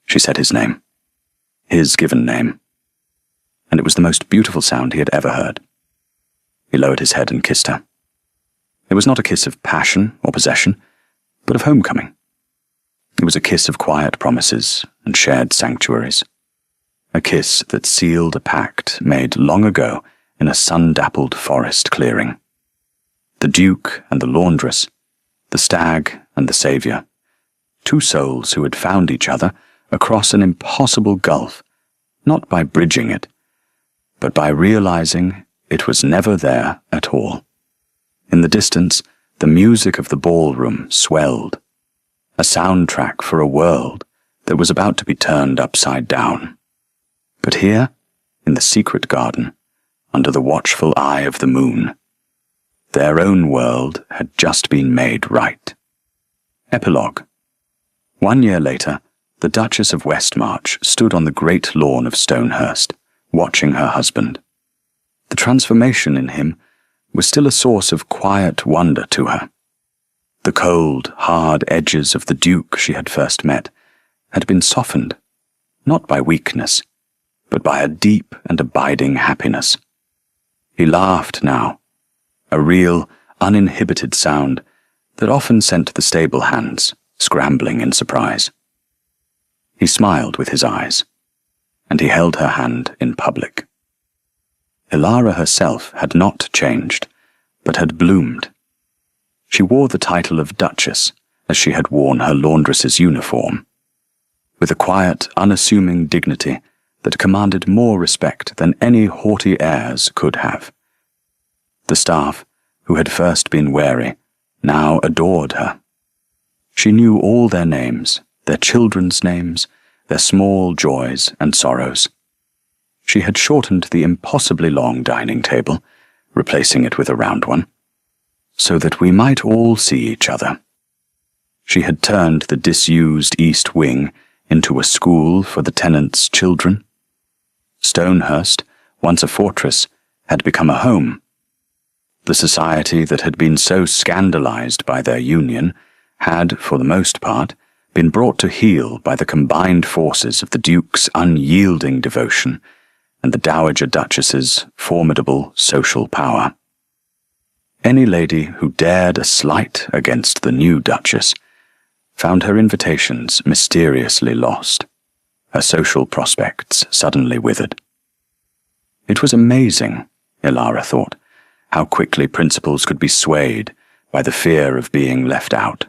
S1: She said his name. His given name. And it was the most beautiful sound he had ever heard. He lowered his head and kissed her. It was not a kiss of passion or possession, but of homecoming. It was a kiss of quiet promises and shared sanctuaries. A kiss that sealed a pact made long ago in a sun-dappled forest clearing. The Duke and the laundress, the Stag and the Saviour, two souls who had found each other across an impossible gulf, not by bridging it, but by realizing it was never there at all. In the distance, the music of the ballroom swelled, a soundtrack for a world that was about to be turned upside down. But here, in the secret garden, under the watchful eye of the moon, their own world had just been made right. Epilogue. 1 year later, the Duchess of Westmarch stood on the great lawn of Stonehurst, watching her husband. The transformation in him was still a source of quiet wonder to her. The cold, hard edges of the Duke she had first met had been softened, not by weakness, but by a deep and abiding happiness. He laughed now, a real, uninhibited sound that often sent the stable hands scrambling in surprise. He smiled with his eyes, and he held her hand in public. Elara herself had not changed, but had bloomed. She wore the title of Duchess as she had worn her laundress's uniform, with a quiet, unassuming dignity that commanded more respect than any haughty airs could have. The staff, who had first been wary, now adored her. She knew all their names, their children's names, their small joys and sorrows. She had shortened the impossibly long dining table, replacing it with a round one, so that we might all see each other. She had turned the disused east wing into a school for the tenants' children. Stonehurst, once a fortress, had become a home. The society that had been so scandalized by their union had, for the most part, been brought to heel by the combined forces of the Duke's unyielding devotion and the Dowager Duchess's formidable social power. Any lady who dared a slight against the new Duchess found her invitations mysteriously lost, her social prospects suddenly withered. It was amazing, Elara thought, how quickly principles could be swayed by the fear of being left out.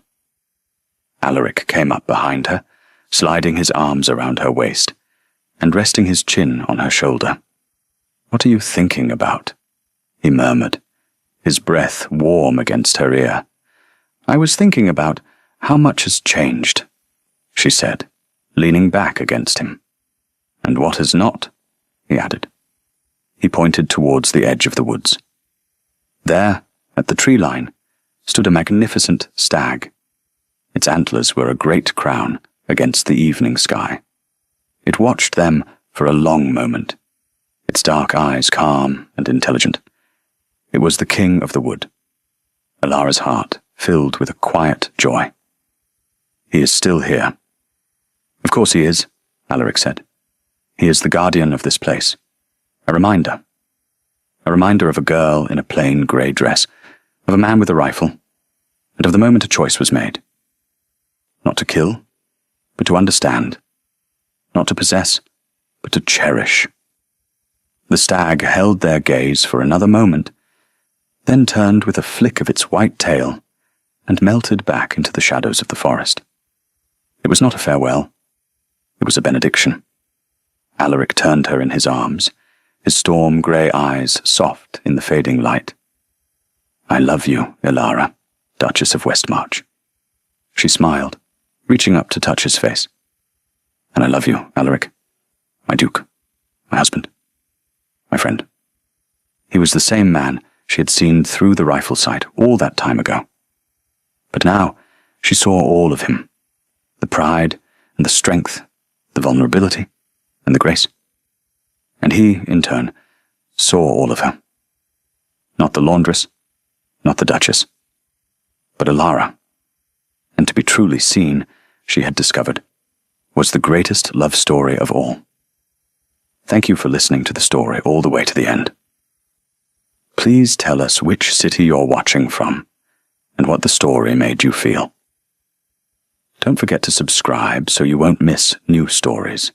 S1: Alaric came up behind her, sliding his arms around her waist, and resting his chin on her shoulder. "What are you thinking about?" he murmured, his breath warm against her ear. "I was thinking about how much has changed," she said, leaning back against him. "And what has not?" he added. He pointed towards the edge of the woods. There, at the tree line, stood a magnificent stag. Its antlers were a great crown against the evening sky. It watched them for a long moment, its dark eyes calm and intelligent. It was the king of the wood. Elara's heart filled with a quiet joy. "He is still here." "Of course he is," Alaric said. "He is the guardian of this place. A reminder. A reminder of a girl in a plain grey dress, of a man with a rifle, and of the moment a choice was made. Not to kill, but to understand. Not to possess, but to cherish. The stag held their gaze for another moment, then turned with a flick of its white tail and melted back into the shadows of the forest. It was not a farewell. It was a benediction. Alaric turned her in his arms, his storm-grey eyes soft in the fading light. "I love you, Ilara, Duchess of Westmarch." She smiled, reaching up to touch his face. "And I love you, Alaric, my duke, my husband, my friend." He was the same man she had seen through the rifle sight all that time ago. But now she saw all of him, the pride and the strength, the vulnerability and the grace. And he, in turn, saw all of her. Not the laundress, not the Duchess, but Ilara. And to be truly seen, she had discovered, was the greatest love story of all. Thank you for listening to the story all the way to the end. Please tell us which city you're watching from, and what the story made you feel. Don't forget to subscribe so you won't miss new stories.